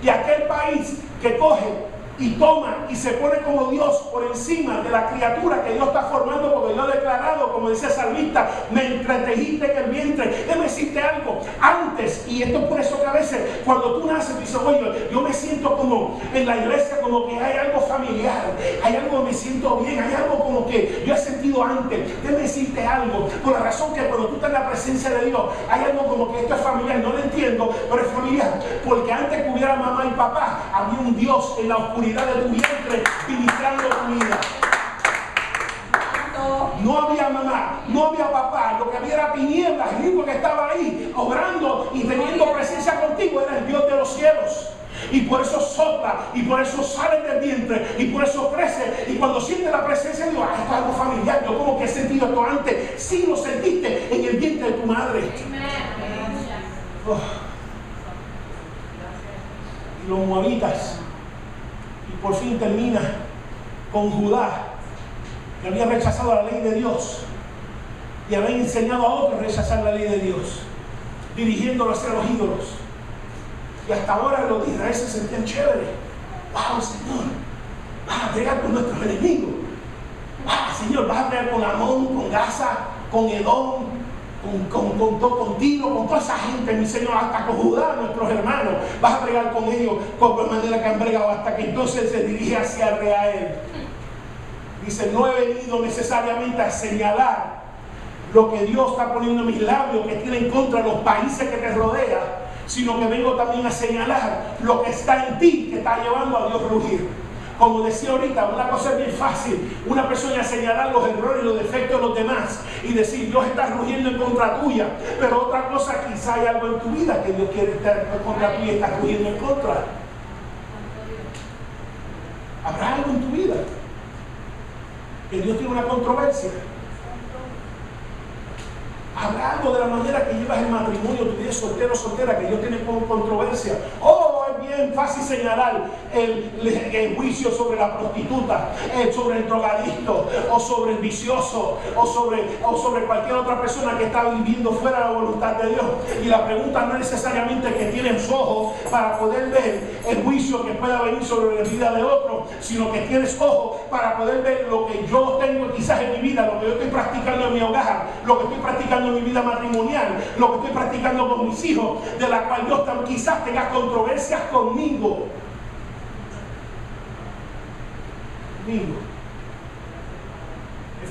Y aquel país que coge y toma y se pone como Dios por encima de la criatura que Dios está formando, porque Dios ha declarado, como dice el salmista, me entretejiste en el vientre. Déjame decirte algo, antes, y esto es por eso que a veces cuando tú naces dices, oye, yo me siento como en la iglesia, como que hay algo familiar, hay algo que me siento bien, hay algo como que yo he sentido antes. Déjame decirte algo, por la razón que cuando tú estás en la presencia de Dios, hay algo como que esto es familiar, no lo entiendo, pero es familiar, porque antes que hubiera mamá y papá, había un Dios en la oscuridad de tu vientre ministrando tu vida. No había mamá, no había papá, lo que había era tinieblas. El único que estaba ahí obrando y teniendo presencia contigo era el Dios de los cielos. Y por eso sopla, y por eso sale del vientre, y por eso crece. Y cuando siente la presencia de Dios, esto es algo familiar. Yo como que he sentido esto antes. Sí lo sentiste en el vientre de tu madre. Oh. Y los moabitas. Y por fin termina con Judá, que había rechazado la ley de Dios y había enseñado a otros a rechazar la ley de Dios, dirigiéndolo hacia los ídolos. Y hasta ahora los de Israel se sentían chéveres. ¡Wow, Señor! Vas a pelear con nuestros enemigos. ¡Wow, Señor! Vas a pelear con Amón, con Gaza, con Edom, con Tiro, con toda esa gente, mi Señor, hasta con Judá, nuestros hermanos. Vas a pelear con ellos con la manera que han bregado, hasta que entonces se dirige hacia Israel. Dice, no he venido necesariamente a señalar lo que Dios está poniendo en mis labios, que tiene en contra de los países que te rodean, sino que vengo también a señalar lo que está en ti, que está llevando a Dios rugir. Como decía ahorita, una cosa es bien fácil, una persona señalar los errores y los defectos de los demás y decir, Dios está rugiendo en contra tuya, pero otra cosa, quizá hay algo en tu vida que Dios quiere estar en contra tuya y está rugiendo en contra. ¿Habrá algo en tu vida que Dios tiene una controversia? ¿Habrá algo de la manera que llevas el matrimonio, tu vida soltero o soltera, que Dios tiene como controversia? Oh, es bien fácil señalar el juicio sobre la prostituta, sobre el drogadicto, o sobre el vicioso, o sobre cualquier otra persona que está viviendo fuera de la voluntad de Dios. Y la pregunta no es necesariamente que tienes ojos para poder ver el juicio que pueda venir sobre la vida de otro, sino que tienes ojos para poder ver lo que yo tengo quizás en mi vida, lo que yo estoy practicando en mi hogar, lo que estoy practicando en mi vida matrimonial, lo que estoy practicando con mis hijos, de la cual Dios quizás tenga controversias conmigo. Es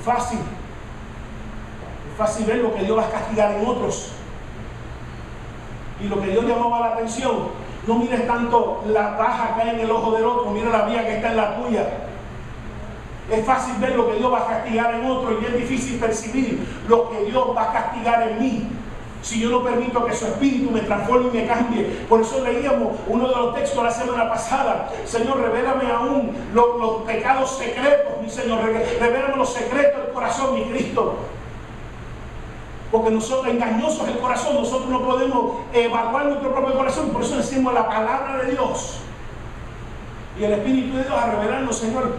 fácil ver lo que Dios va a castigar en otros y lo que Dios llamaba la atención. No mires tanto la paja que hay en el ojo del otro, mira la vía que está en la tuya. Es fácil ver lo que Dios va a castigar en otro y es difícil percibir lo que Dios va a castigar en mí, si yo no permito que su espíritu me transforme y me cambie. Por eso leíamos uno de los textos la semana pasada: Señor, revélame aún los pecados secretos, mi Señor, revélame los secretos del corazón, mi Cristo. Porque nosotros, engañosos es el corazón, nosotros no podemos evaluar nuestro propio corazón. Por eso decimos la palabra de Dios y el Espíritu de Dios a revelarnos. Señor,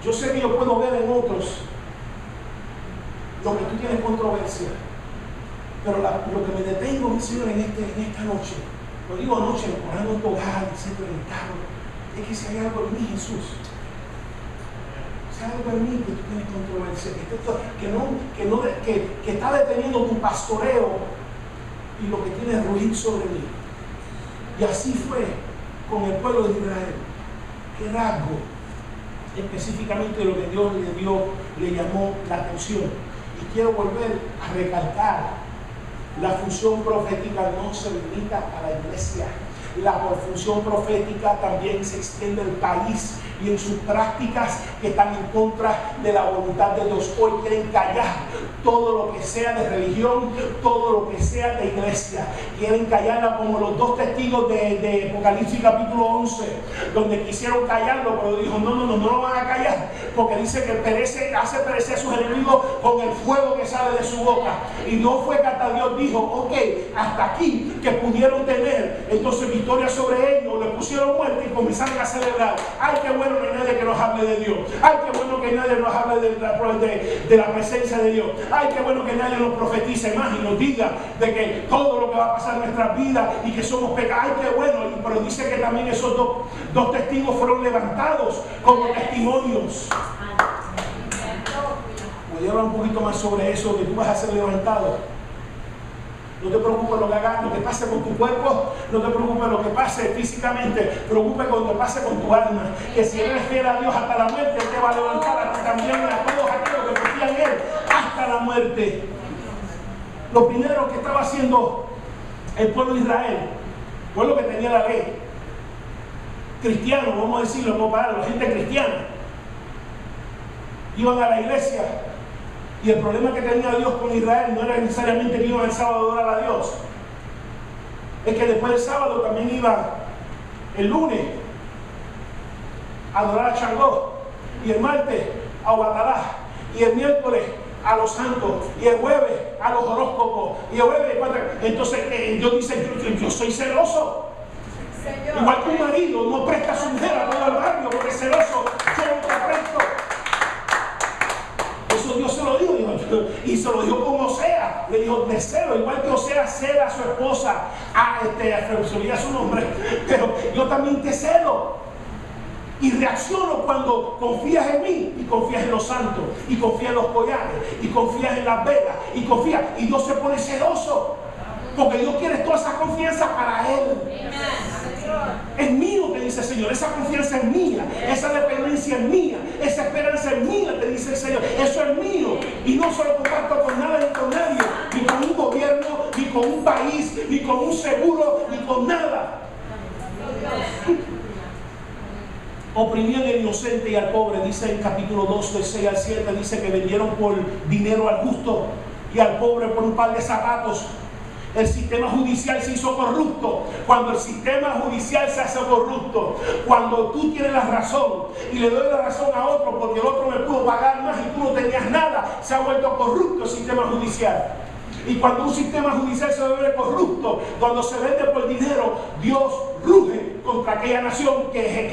yo sé que yo puedo ver en otros lo que tú tienes controversia, pero lo que me detengo, mi Señor, en esta noche, lo digo anoche, orando en tu hogar, siempre en el carro, es que si hay algo en mí, Jesús, si hay algo en mí que tú tienes controversia, que está deteniendo tu pastoreo, y lo que tiene es ruir sobre mí. Y así fue con el pueblo de Israel. ¿Qué rasgo específicamente lo que Dios le llamó la atención? Y quiero volver a recalcar, la función profética no se limita a la iglesia. La función profética también se extiende al país y en sus prácticas que están en contra de la voluntad de Dios. Hoy quieren callar todo lo que sea de religión, todo lo que sea de iglesia. Quieren callarla como los dos testigos de Apocalipsis capítulo 11, donde quisieron callarlo, pero dijo, no lo van a callar, porque dice que hace perecer a sus enemigos con el fuego que sale de su boca. Y no fue que hasta Dios dijo, ok, hasta aquí, que pudieron tener entonces victoria sobre ellos, le pusieron muerte y comenzaron a celebrar. Ay, qué bueno que nadie que nos hable de Dios. Ay, qué bueno que nadie nos hable de la presencia de Dios. Ay, qué bueno que nadie nos profetice más y nos diga de que todo lo que va a pasar en nuestras vidas y que somos pecados. Ay, qué bueno. Pero dice que también esos dos testigos fueron levantados como testimonios. Voy a hablar un poquito más sobre eso, que tú vas a ser levantado. No te preocupes lo que hagas, lo que pase con tu cuerpo, no te preocupes lo que pase físicamente, preocúpate con lo que pase con tu alma. Que si eres fiel a Dios hasta la muerte, Él te va a levantar a ti también y a todos aquellos que confían en Él hasta la muerte. Lo primero que estaba haciendo el pueblo de Israel, pueblo que tenía la ley, cristiano, vamos a decirlo, no para la gente cristiana, iban a la iglesia. Y el problema que tenía Dios con Israel no era necesariamente que iban el sábado a adorar a Dios. Es que después del sábado también iban el lunes a adorar a Changó, y el martes a Obatalá, y el miércoles a los santos, y el jueves a los horóscopos, y el jueves, entonces Dios dice, yo soy celoso. Señor. Igual que un marido no presta a su mujer a todo el barrio porque es celoso, yo no te presto. Eso Dios se lo dijo, y se lo dijo con Osea, le dijo de celo, igual que Osea cela a su esposa, se olvida su nombre, pero yo también te celo. Y reacciono cuando confías en mí y confías en los santos, y confías en los collares, y confías en las velas, y confías, y Dios se pone celoso, porque Dios quiere toda esa confianza para Él. Es mío, te dice el Señor, esa confianza es mía, esa dependencia es mía, esa esperanza es mía, te dice el Señor, eso es mío, y no se lo comparto con nada ni con nadie, ni con un gobierno, ni con un país, ni con un seguro, ni con nada. Oprimían al inocente y al pobre, dice en capítulo 2 del 6 al 7, dice que vendieron por dinero al justo y al pobre por un par de zapatos. El sistema judicial se hizo corrupto. Cuando el sistema judicial se hace corrupto, cuando tú tienes la razón y le doy la razón a otro porque el otro me pudo pagar más y tú no tenías nada, se ha vuelto corrupto el sistema judicial. Y cuando un sistema judicial se vuelve corrupto, cuando se vende por dinero, Dios ruge contra aquella nación que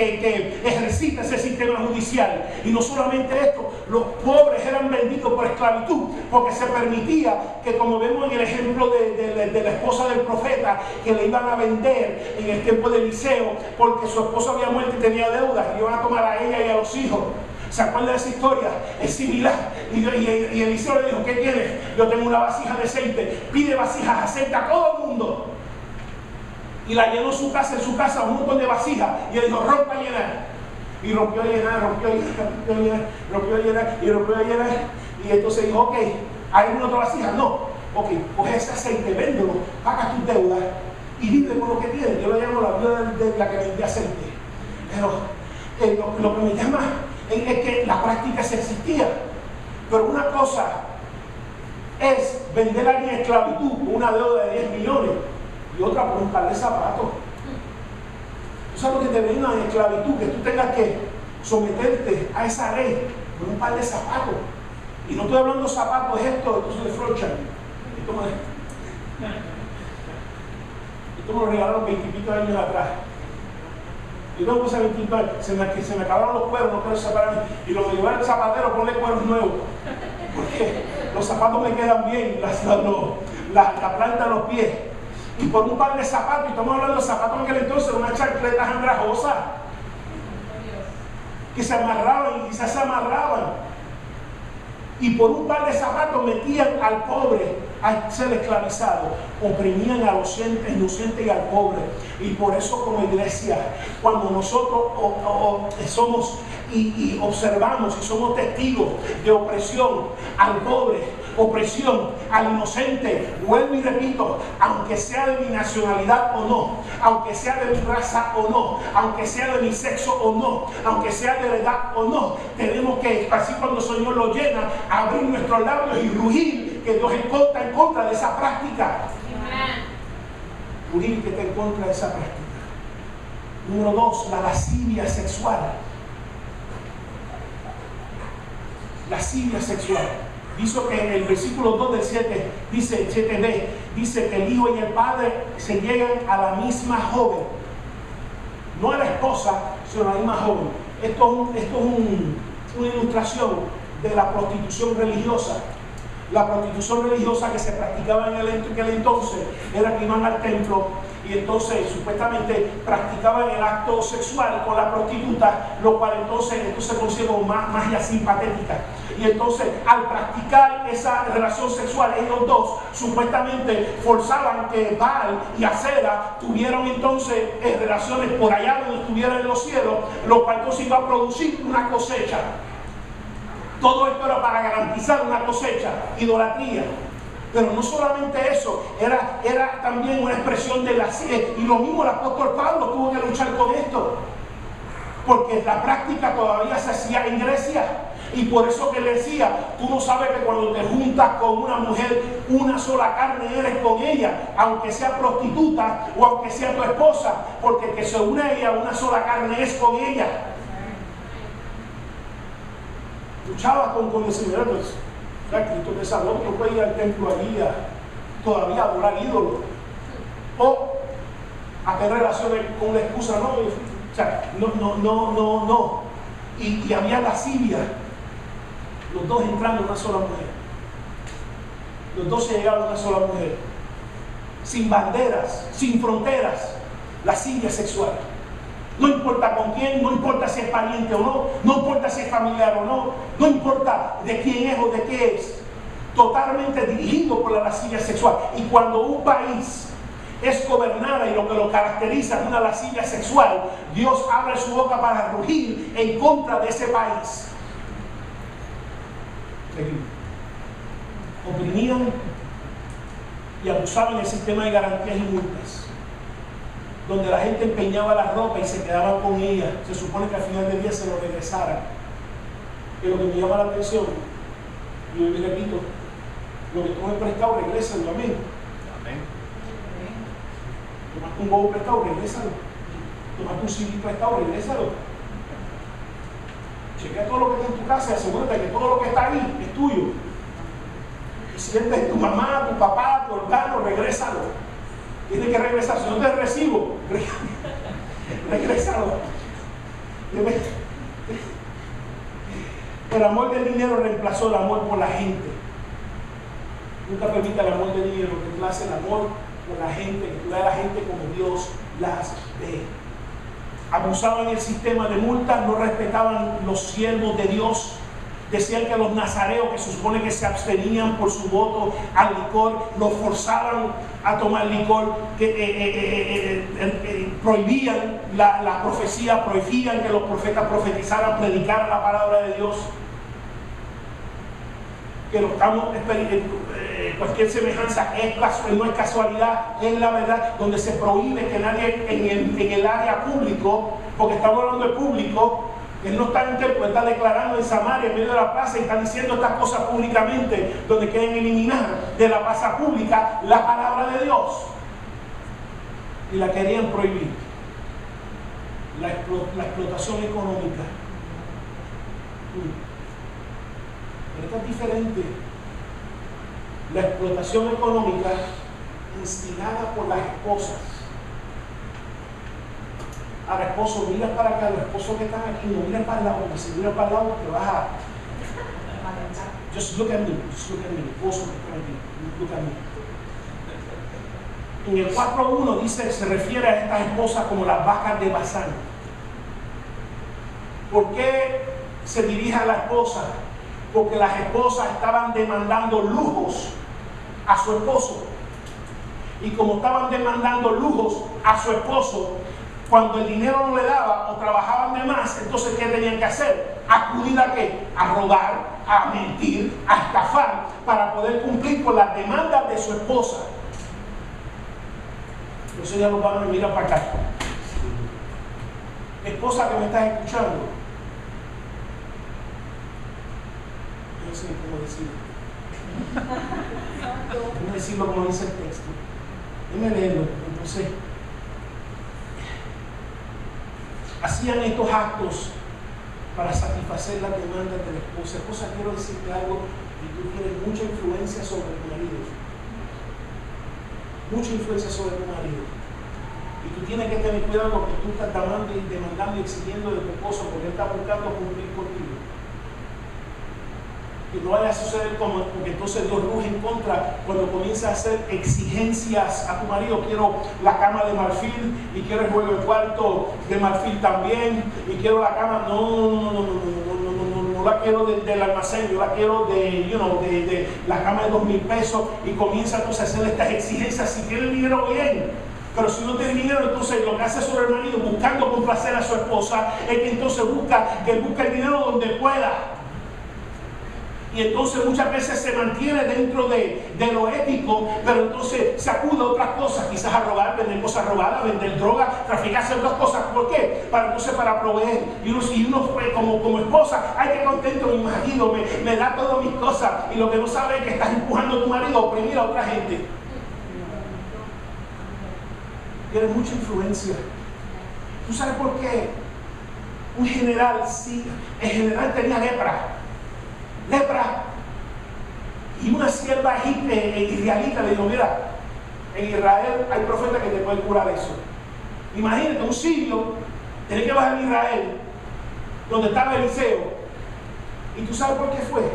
ejercita ese sistema judicial. Y no solamente esto, los pobres eran vendidos por esclavitud, porque se permitía que, como vemos en el ejemplo de la esposa del profeta, que le iban a vender en el tiempo de Eliseo, porque su esposa había muerto y tenía deudas, y iban a tomar a ella y a los hijos. ¿Se acuerdan de esa historia? Es similar. Y Eliseo le dijo, ¿qué tienes? Yo tengo una vasija de aceite. Pide vasijas de aceite a todo el mundo. Y la llenó en su casa un montón de vasijas. Y él dijo, rompa a llenar. Y rompió a llenar. Y entonces dijo, ok, ¿hay alguna otra vasija? No. Ok, coge ese aceite, véndelo, paga tus deudas y vive con lo que tienes. Yo lo llamo la viuda de la que vende aceite. Pero lo que me llama es que la práctica se existía. Pero una cosa es vender a alguien en esclavitud con una deuda de 10 millones y otra por un par de zapatos. ¿Tú sabes lo que te venden en esclavitud? Que tú tengas que someterte a esa ley por un par de zapatos. Y no estoy hablando de zapatos estos de Frochan. Esto me lo regalaron 20 y pico de años atrás. Y luego se me acabaron los cueros, no quiero separarme. Y lo de llevar al zapatero, ponle cueros nuevos. Porque los zapatos me quedan bien, la planta de los pies. Y por un par de zapatos, y estamos hablando de zapatos en aquel entonces, unas chancletas andrajosas que se amarraban y quizás se amarraban. Y por un par de zapatos metían al pobre a ser esclavizados, oprimían a los inocentes y al pobre. Y por eso como iglesia, cuando nosotros somos y observamos y somos testigos de opresión al pobre, opresión al inocente, vuelvo y repito, aunque sea de mi nacionalidad o no, aunque sea de mi raza o no, aunque sea de mi sexo o no, aunque sea de la edad o no, tenemos que, así cuando el Señor lo llena, abrir nuestros labios y rugir que Dios está en contra de esa práctica. Rugir que está en contra de esa práctica. Número 2, la lascivia sexual. Lascivia sexual. Dice que en el versículo 2 del 7, dice el 7b, dice que el hijo y el padre se llegan a la misma joven. No a la esposa, sino a la misma joven. Esto es una ilustración de la prostitución religiosa. La prostitución religiosa que se practicaba en aquel entonces era que iban al templo y entonces supuestamente practicaban el acto sexual con la prostituta, lo cual entonces se considera magia simpatética. Y entonces al practicar esa relación sexual, ellos dos supuestamente forzaban que Baal y Acera tuvieran entonces relaciones por allá donde estuvieran en los cielos, lo cual entonces iba a producir una cosecha. Todo esto era para garantizar una cosecha, idolatría. Pero no solamente eso, era también una expresión de la sed. Y lo mismo el apóstol Pablo tuvo que luchar con esto, porque la práctica todavía se hacía en Grecia. Y por eso que le decía, tú no sabes que cuando te juntas con una mujer, una sola carne eres con ella, aunque sea prostituta o aunque sea tu esposa, porque que se une a ella, una sola carne es con ella. Luchaba con el Señor, pues, Cristo te salvó, no puede ir al templo allí todavía a adorar ídolos. O a tener relaciones con la excusa, no. O sea, no. Y había lascivia. Los dos entrando en una sola mujer. Los dos se llegaban a una sola mujer. Sin banderas, sin fronteras. Lascivia sexual. No importa con quién, no importa si es pariente o no, no importa si es familiar o no, no importa de quién es o de qué es. Totalmente dirigido por la lascivia sexual. Y cuando un país es gobernada y lo que lo caracteriza es una lascivia sexual, Dios abre su boca para rugir en contra de ese país. Oprimían y abusaban del sistema de garantías y multas, donde la gente empeñaba la ropa y se quedaban con ella. Se supone que al final del día se lo regresaran. Que lo que me llama la atención, y yo le repito, lo que tomes prestado, regrésalo. Amén. Tomaste un bobo prestado, regrésalo. Tomaste un CD prestado, regrésalo. Chequea todo lo que está en tu casa y asegúrate que todo lo que está ahí es tuyo. Y si es tu mamá, tu papá, tu hermano, regrésalo. Tienes que regresar. Si no te recibo, regrésalo. El amor del dinero reemplazó el amor por la gente. Nunca permita el amor del dinero reemplace el amor por la gente, que tú veas a la gente como Dios las ve. Abusaban el sistema de multas, no respetaban los siervos de Dios. Decían que los nazareos, que se supone que se abstenían por su voto al licor, los forzaban a tomar licor, que prohibían la profecía, prohibían que los profetas profetizaran, predicaran la palabra de Dios. Que lo estamos cualquier semejanza no es casualidad, es la verdad, donde se prohíbe que nadie en el área público, porque estamos hablando de público, él no está en un templo, está declarando en Samaria, en medio de la plaza, y está diciendo estas cosas públicamente, donde quieren eliminar de la plaza pública la palabra de Dios. Y la querían prohibir. La explotación económica. Pero esta es diferente. La explotación económica instigada por las esposas. Ahora, esposo, mira para acá, los esposos que están aquí, no miren para el lado, porque si miras para el lado te vas a... Just look at me, esposo que están aquí, look at me. En el 4.1 dice, se refiere a estas esposas como las vacas de Basán. ¿Por qué se dirige a la esposa? Porque las esposas estaban demandando lujos a su esposo. Y como estaban demandando lujos a su esposo, cuando el dinero no le daba o trabajaban de más, entonces ¿qué tenían que hacer? Acudir a ¿qué? A robar, a mentir, a estafar, para poder cumplir con las demandas de su esposa. Entonces ya los varones miran para acá. Esposa que me estás escuchando, no sé cómo decirlo. Déjame decirlo como dice el texto. Déjame leerlo. Entonces, hacían estos actos para satisfacer las demandas de la esposa. Esposa, quiero decirte algo, y tú tienes mucha influencia sobre tu marido. Mucha influencia sobre tu marido. Y tú tienes que tener cuidado con lo que tú estás demandando y exigiendo de tu esposo, porque él está buscando cumplir contigo. Que no vaya a suceder como, porque entonces Dios ruge en contra cuando comienza a hacer exigencias a tu marido. Quiero la cama de marfil y quiero el juego de cuarto de marfil también y quiero la cama. No la quiero del almacén, yo la quiero de la cama de 2,000 pesos, y comienza entonces a hacer estas exigencias. Si tiene el dinero, bien. Pero si no tiene dinero, entonces lo que hace sobre el marido, buscando complacer a su esposa, es que entonces busca el dinero donde pueda. Y entonces muchas veces se mantiene dentro de lo ético, pero entonces se acude a otras cosas, quizás a robar, vender cosas robadas, vender droga, traficarse otras cosas. ¿Por qué? Para proveer. Y uno como esposa, ay, qué contento mi marido, me da todas mis cosas. Y lo que no sabe es que estás empujando a tu marido a oprimir a otra gente. Tiene mucha influencia. ¿Tú sabes por qué? Un general, sí, el general tenía lepra, y una sierva israelita le dijo: mira, en Israel hay profetas que te pueden curar eso. Imagínate, un sirio tenía que bajar a Israel, donde estaba Eliseo. ¿Y tú sabes por qué fue?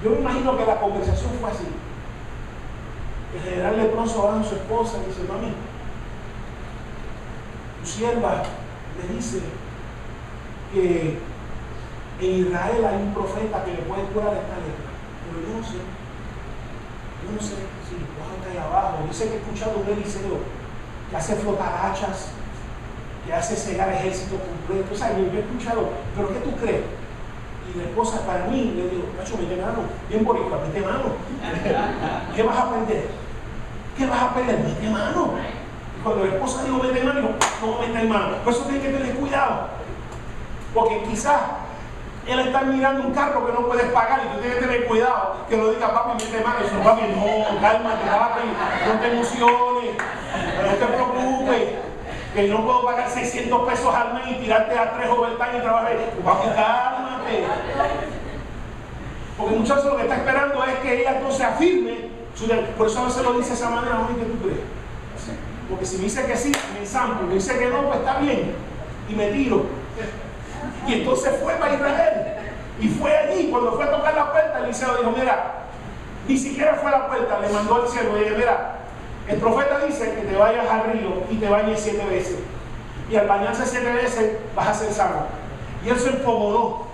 Yo me imagino que la conversación fue así. El general leproso va a su esposa y dice: mami, tu sierva me dice que en Israel hay un profeta que le puede curar esta lepra, pero yo no sé si baja ahí abajo. Yo sé que he escuchado un Eliseo que hace flotar hachas, que hace cegar ejército completo. O sea, yo he escuchado, pero ¿qué tú crees? Y la esposa, para mí, le digo: macho, mete mano, bien boricua, mete mano. ¿Qué vas a perder? ¿Qué vas a perder? Mete mano. Y cuando la esposa dijo mete mano, digo: no meter mano. Por eso tienes que tener cuidado, porque quizás él está mirando un carro que no puedes pagar y tú tienes que tener cuidado que lo diga: papi, mete mano. Y dice: papi, no, cálmate, papi, no te emociones, no te preocupes, que no puedo pagar 600 pesos al mes y tirarte a 3 overtime y trabajar. Papi, cálmate. Porque muchas veces lo que está esperando es que ella entonces afirme. Por eso no se lo dice de esa manera: mami, ¿qué tú crees? Porque si me dice que sí, me enzampo. Me dice que no, pues está bien, y me tiro. Y entonces fue para Israel. Y fue allí, cuando fue a tocar la puerta, Eliseo dijo: mira, ni siquiera fue a la puerta, le mandó al siervo y dijo: mira, el profeta dice que te vayas al río y te bañes 7 veces. Y al bañarse 7 veces vas a ser sano. Y él se enfogonó.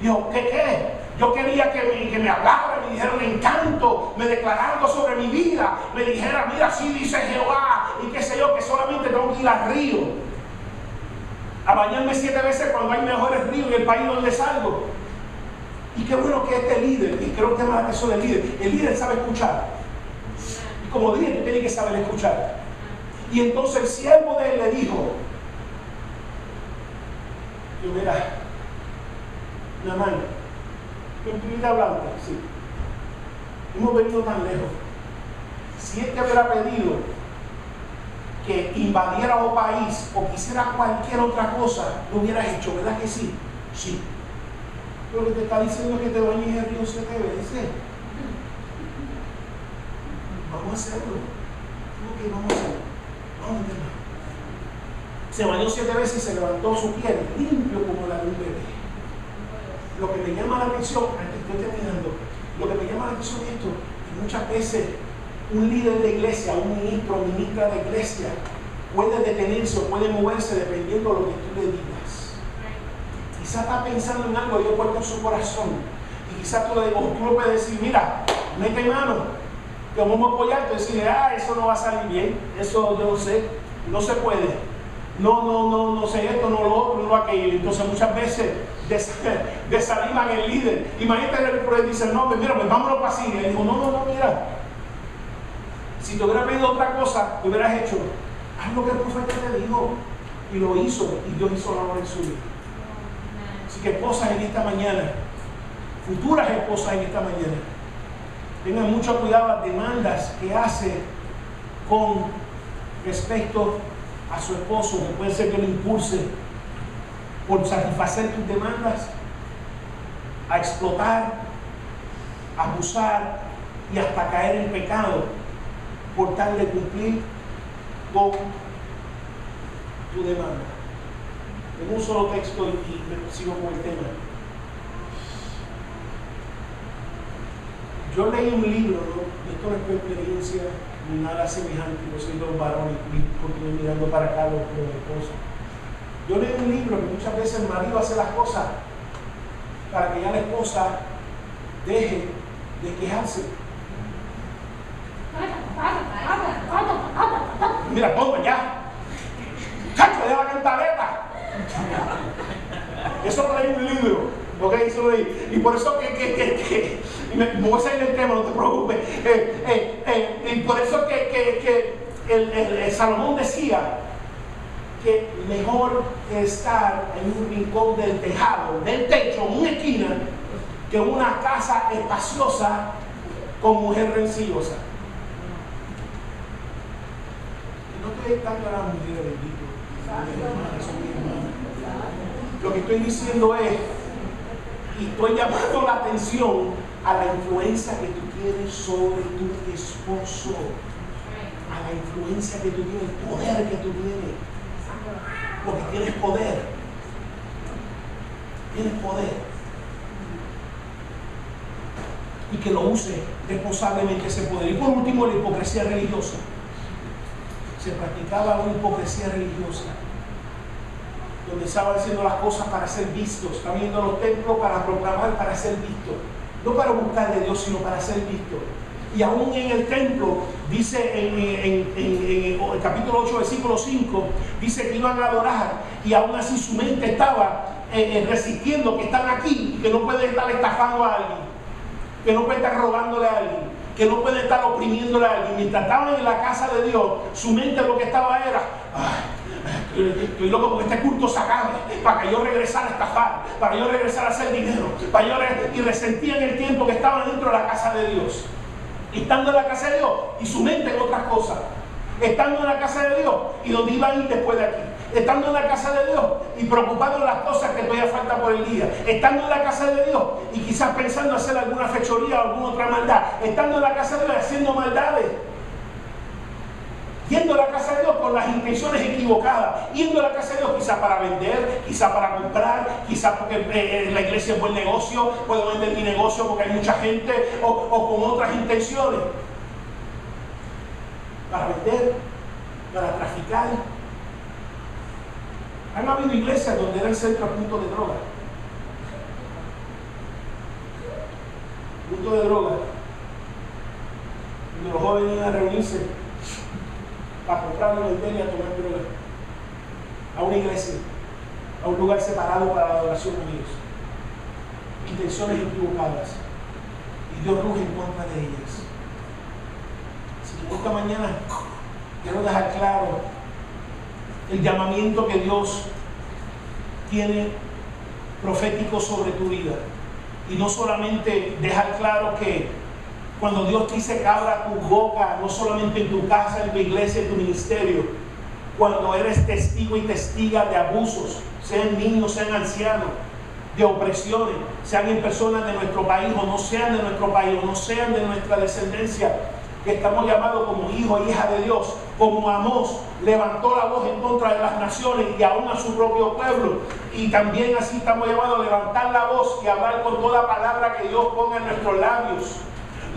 Dijo: ¿qué? Yo quería que me hablara, me dijera un encanto, me declarara algo sobre mi vida, me dijera: mira, así dice Jehová, y qué sé yo, que solamente tengo que ir al río a bañarme 7 veces cuando hay mejores ríos en el país donde salgo. Y qué bueno que este líder, y creo que es la atención del líder, el líder sabe escuchar. Y como líder tú tienes que saber escuchar. Y entonces el siervo de él le dijo: yo, mira, Naamán, en primera hablando, sí, hemos venido tan lejos. Si él te hubiera pedido que invadiera un país o quisiera cualquier otra cosa, lo hubieras hecho, ¿verdad que sí? Sí. Pero lo que te está diciendo es que te bañes en el río 7 veces. Vamos a hacerlo. Ok, vamos a hacerlo. Vamos a hacerlo. Se bañó 7 veces y se levantó su piel limpio como la de un bebé. Lo que me llama la atención, estoy terminando, lo que me llama la atención es esto, que muchas veces un líder de iglesia, un ministro o ministra de iglesia puede detenerse o puede moverse dependiendo de lo que tú le digas. Quizás está pensando en algo y yo puesto en su corazón, y quizás tú le puedes decir: mira, mete mano, que vamos a apoyarte y decirle, eso no va a salir bien, eso yo no sé, no se puede, no sé esto, no lo otro, no aquello. Entonces muchas veces desaniman el líder. Imagínate el profeta dice, no, pues mira, pues vámonos para Siria. Y dijo, no, mira, si te hubiera pedido otra cosa, te hubieras hecho, haz lo que el profeta te dijo. Y lo hizo, y Dios hizo la obra en su vida. Así que esposas en esta mañana, futuras esposas en esta mañana, tengan mucho cuidado las demandas que hace con respecto a su esposo, que puede ser que lo impulse por satisfacer tus demandas a explotar, a abusar y hasta caer en pecado por tal de cumplir con tu demanda. En un solo texto y sigo con el tema. Yo leí un libro, ¿no? Esto no es por experiencia ni nada semejante, yo soy dos varones y continué mirando para acá los esposos. Yo leí un libro que muchas veces el marido hace las cosas para que ya la esposa deje de quejarse. Mira, toma ya. ¡Cacho, deja la cantaleta! Eso lo leí en un libro. ¿Ok? Eso lo leí. Y por eso me voy a salir del tema, no te preocupes. Y por eso el Salomón decía que mejor estar en un rincón del tejado, del techo, en una esquina, que en una casa espaciosa con mujer rencillosa. Y no estoy dando a la mujer, bendito. Lo que estoy diciendo es, y estoy llamando la atención a la influencia que tú tienes sobre tu esposo, a la influencia que tú tienes, el poder que tú tienes, porque tienes poder, y que lo use responsablemente ese poder. Y por último, la hipocresía religiosa. Se practicaba una hipocresía religiosa, donde estaban haciendo las cosas para ser vistos, estaban yendo a los templos para proclamar, para ser vistos, no para buscar de Dios, sino para ser vistos. Y aún en el templo, dice en el capítulo 8, versículo 5, dice que iban a adorar, y aún así su mente estaba resistiendo que están aquí, que no pueden estar estafando a alguien, que no pueden estar robándole a alguien, que no pueden estar oprimiéndole a alguien. Mientras estaban en la casa de Dios, su mente lo que estaba era, estoy loco porque este culto se acabe, para que yo regresara a estafar, para yo regresar a hacer dinero, y resentían el tiempo que estaban dentro de la casa de Dios, estando en la casa de Dios y su mente en otras cosas, estando en la casa de Dios y donde iban a ir después de aquí, estando en la casa de Dios y preocupado en las cosas que todavía faltan por el día, estando en la casa de Dios y quizás pensando hacer alguna fechoría o alguna otra maldad, estando en la casa de Dios haciendo maldades, yendo a la casa de Dios con las intenciones equivocadas, yendo a la casa de Dios quizás para vender, quizás para comprar, quizás porque la iglesia es buen negocio, puedo vender mi negocio porque hay mucha gente, o con otras intenciones, para vender, para traficar. Han habido iglesias donde era el centro a punto de droga. Punto de droga. Donde los jóvenes iban a reunirse para comprar y vender y a tomar droga. A una iglesia, a un lugar separado para la adoración a Dios. Intenciones equivocadas. Y Dios ruge en contra de ellas. Así que esta mañana quiero dejar claro el llamamiento que Dios tiene profético sobre tu vida. Y no solamente dejar claro que cuando Dios dice que abra tu boca, no solamente en tu casa, en tu iglesia, en tu ministerio, cuando eres testigo y testiga de abusos, sean niños, sean ancianos, de opresiones, sean en personas de nuestro país o no sean de nuestro país o no sean de nuestra descendencia, que estamos llamados como hijos e hijas de Dios, como Amós levantó la voz en contra de las naciones y aún a su propio pueblo, y también así estamos llamados a levantar la voz y hablar con toda palabra que Dios ponga en nuestros labios,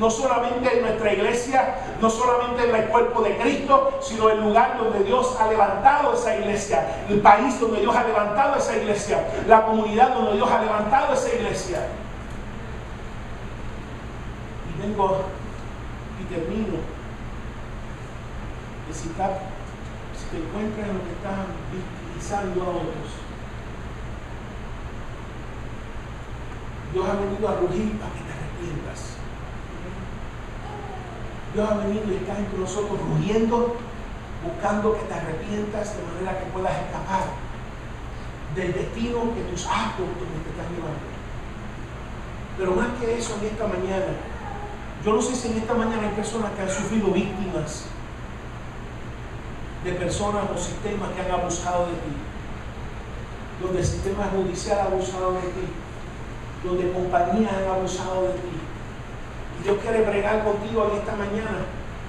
no solamente en nuestra iglesia, no solamente en el cuerpo de Cristo, sino el lugar donde Dios ha levantado esa iglesia, el país donde Dios ha levantado esa iglesia, la comunidad donde Dios ha levantado esa iglesia. Y vengo Y termino. Que si te encuentras en lo que están victimizando a otros, Dios ha venido a rugir para que te arrepientas. Dios ha venido y está entre nosotros rugiendo, buscando que te arrepientas de manera que puedas escapar del destino que tus actos te están llevando. Pero más que eso, en esta mañana, yo no sé si en esta mañana hay personas que han sufrido víctimas de personas o sistemas que han abusado de ti, donde el sistema judicial ha abusado de ti, donde compañías han abusado de ti. Y Dios quiere bregar contigo en esta mañana.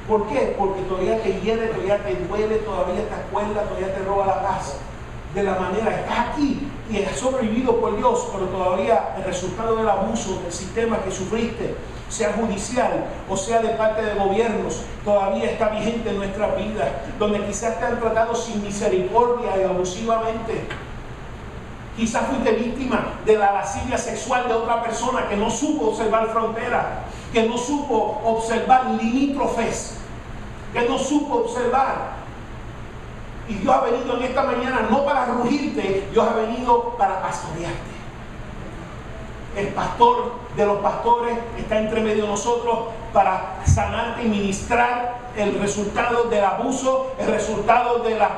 ¿Por qué? Porque todavía te hiere, todavía te duele, todavía te acuerda, todavía te roba la paz. De la manera, estás aquí y has sobrevivido por Dios, pero todavía el resultado del abuso del sistema que sufriste, sea judicial o sea de parte de gobiernos, todavía está vigente en nuestras vidas, donde quizás te han tratado sin misericordia y abusivamente. Quizás fuiste víctima de la lascivia sexual de otra persona que no supo observar fronteras, que no supo observar limítrofes, que no supo observar. Y Dios ha venido en esta mañana no para rugirte, Dios ha venido para pastorearte. El pastor de los pastores está entre medio de nosotros para sanarte y ministrar el resultado del abuso, el resultado de la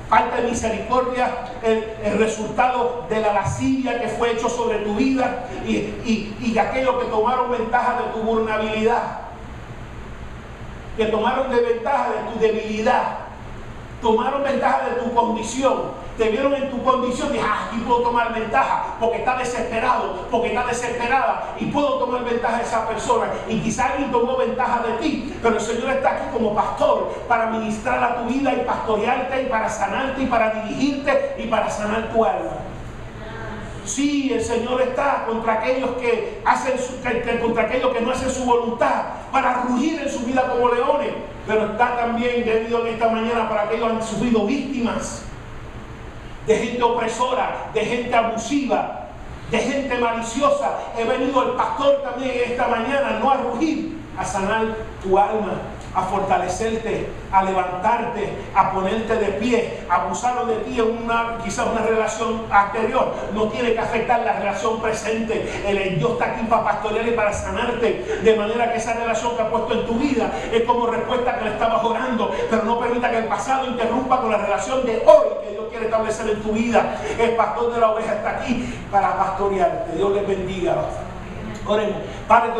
falta de misericordia, el resultado de la lascivia que fue hecho sobre tu vida y de aquellos que tomaron ventaja de tu vulnerabilidad, que tomaron de ventaja de tu debilidad, tomaron ventaja de tu condición. Te vieron en tu condición y dijeron, aquí puedo tomar ventaja porque está desesperado, porque está desesperada y puedo tomar ventaja de esa persona. Y quizá alguien tomó ventaja de ti, pero el Señor está aquí como pastor para ministrar a tu vida y pastorearte y para sanarte y para dirigirte y para sanar tu alma. Sí, el Señor está contra aquellos que contra aquellos que no hacen su voluntad, para rugir en su vida como leones, pero está también debido en esta mañana para aquellos que han sufrido víctimas de gente opresora, de gente abusiva, de gente maliciosa. He venido el pastor también esta mañana, no a rugir, a sanar tu alma, a fortalecerte, a levantarte, a ponerte de pie. Abusaron de ti en quizás una relación anterior, no tiene que afectar la relación presente. Dios está aquí para pastorear y para sanarte, de manera que esa relación que ha puesto en tu vida es como respuesta que le estabas orando, pero no permita que el pasado interrumpa con la relación de hoy que Dios quiere establecer en tu vida. El pastor de la oveja está aquí para pastorearte. Dios les bendiga. Oremos. Padre,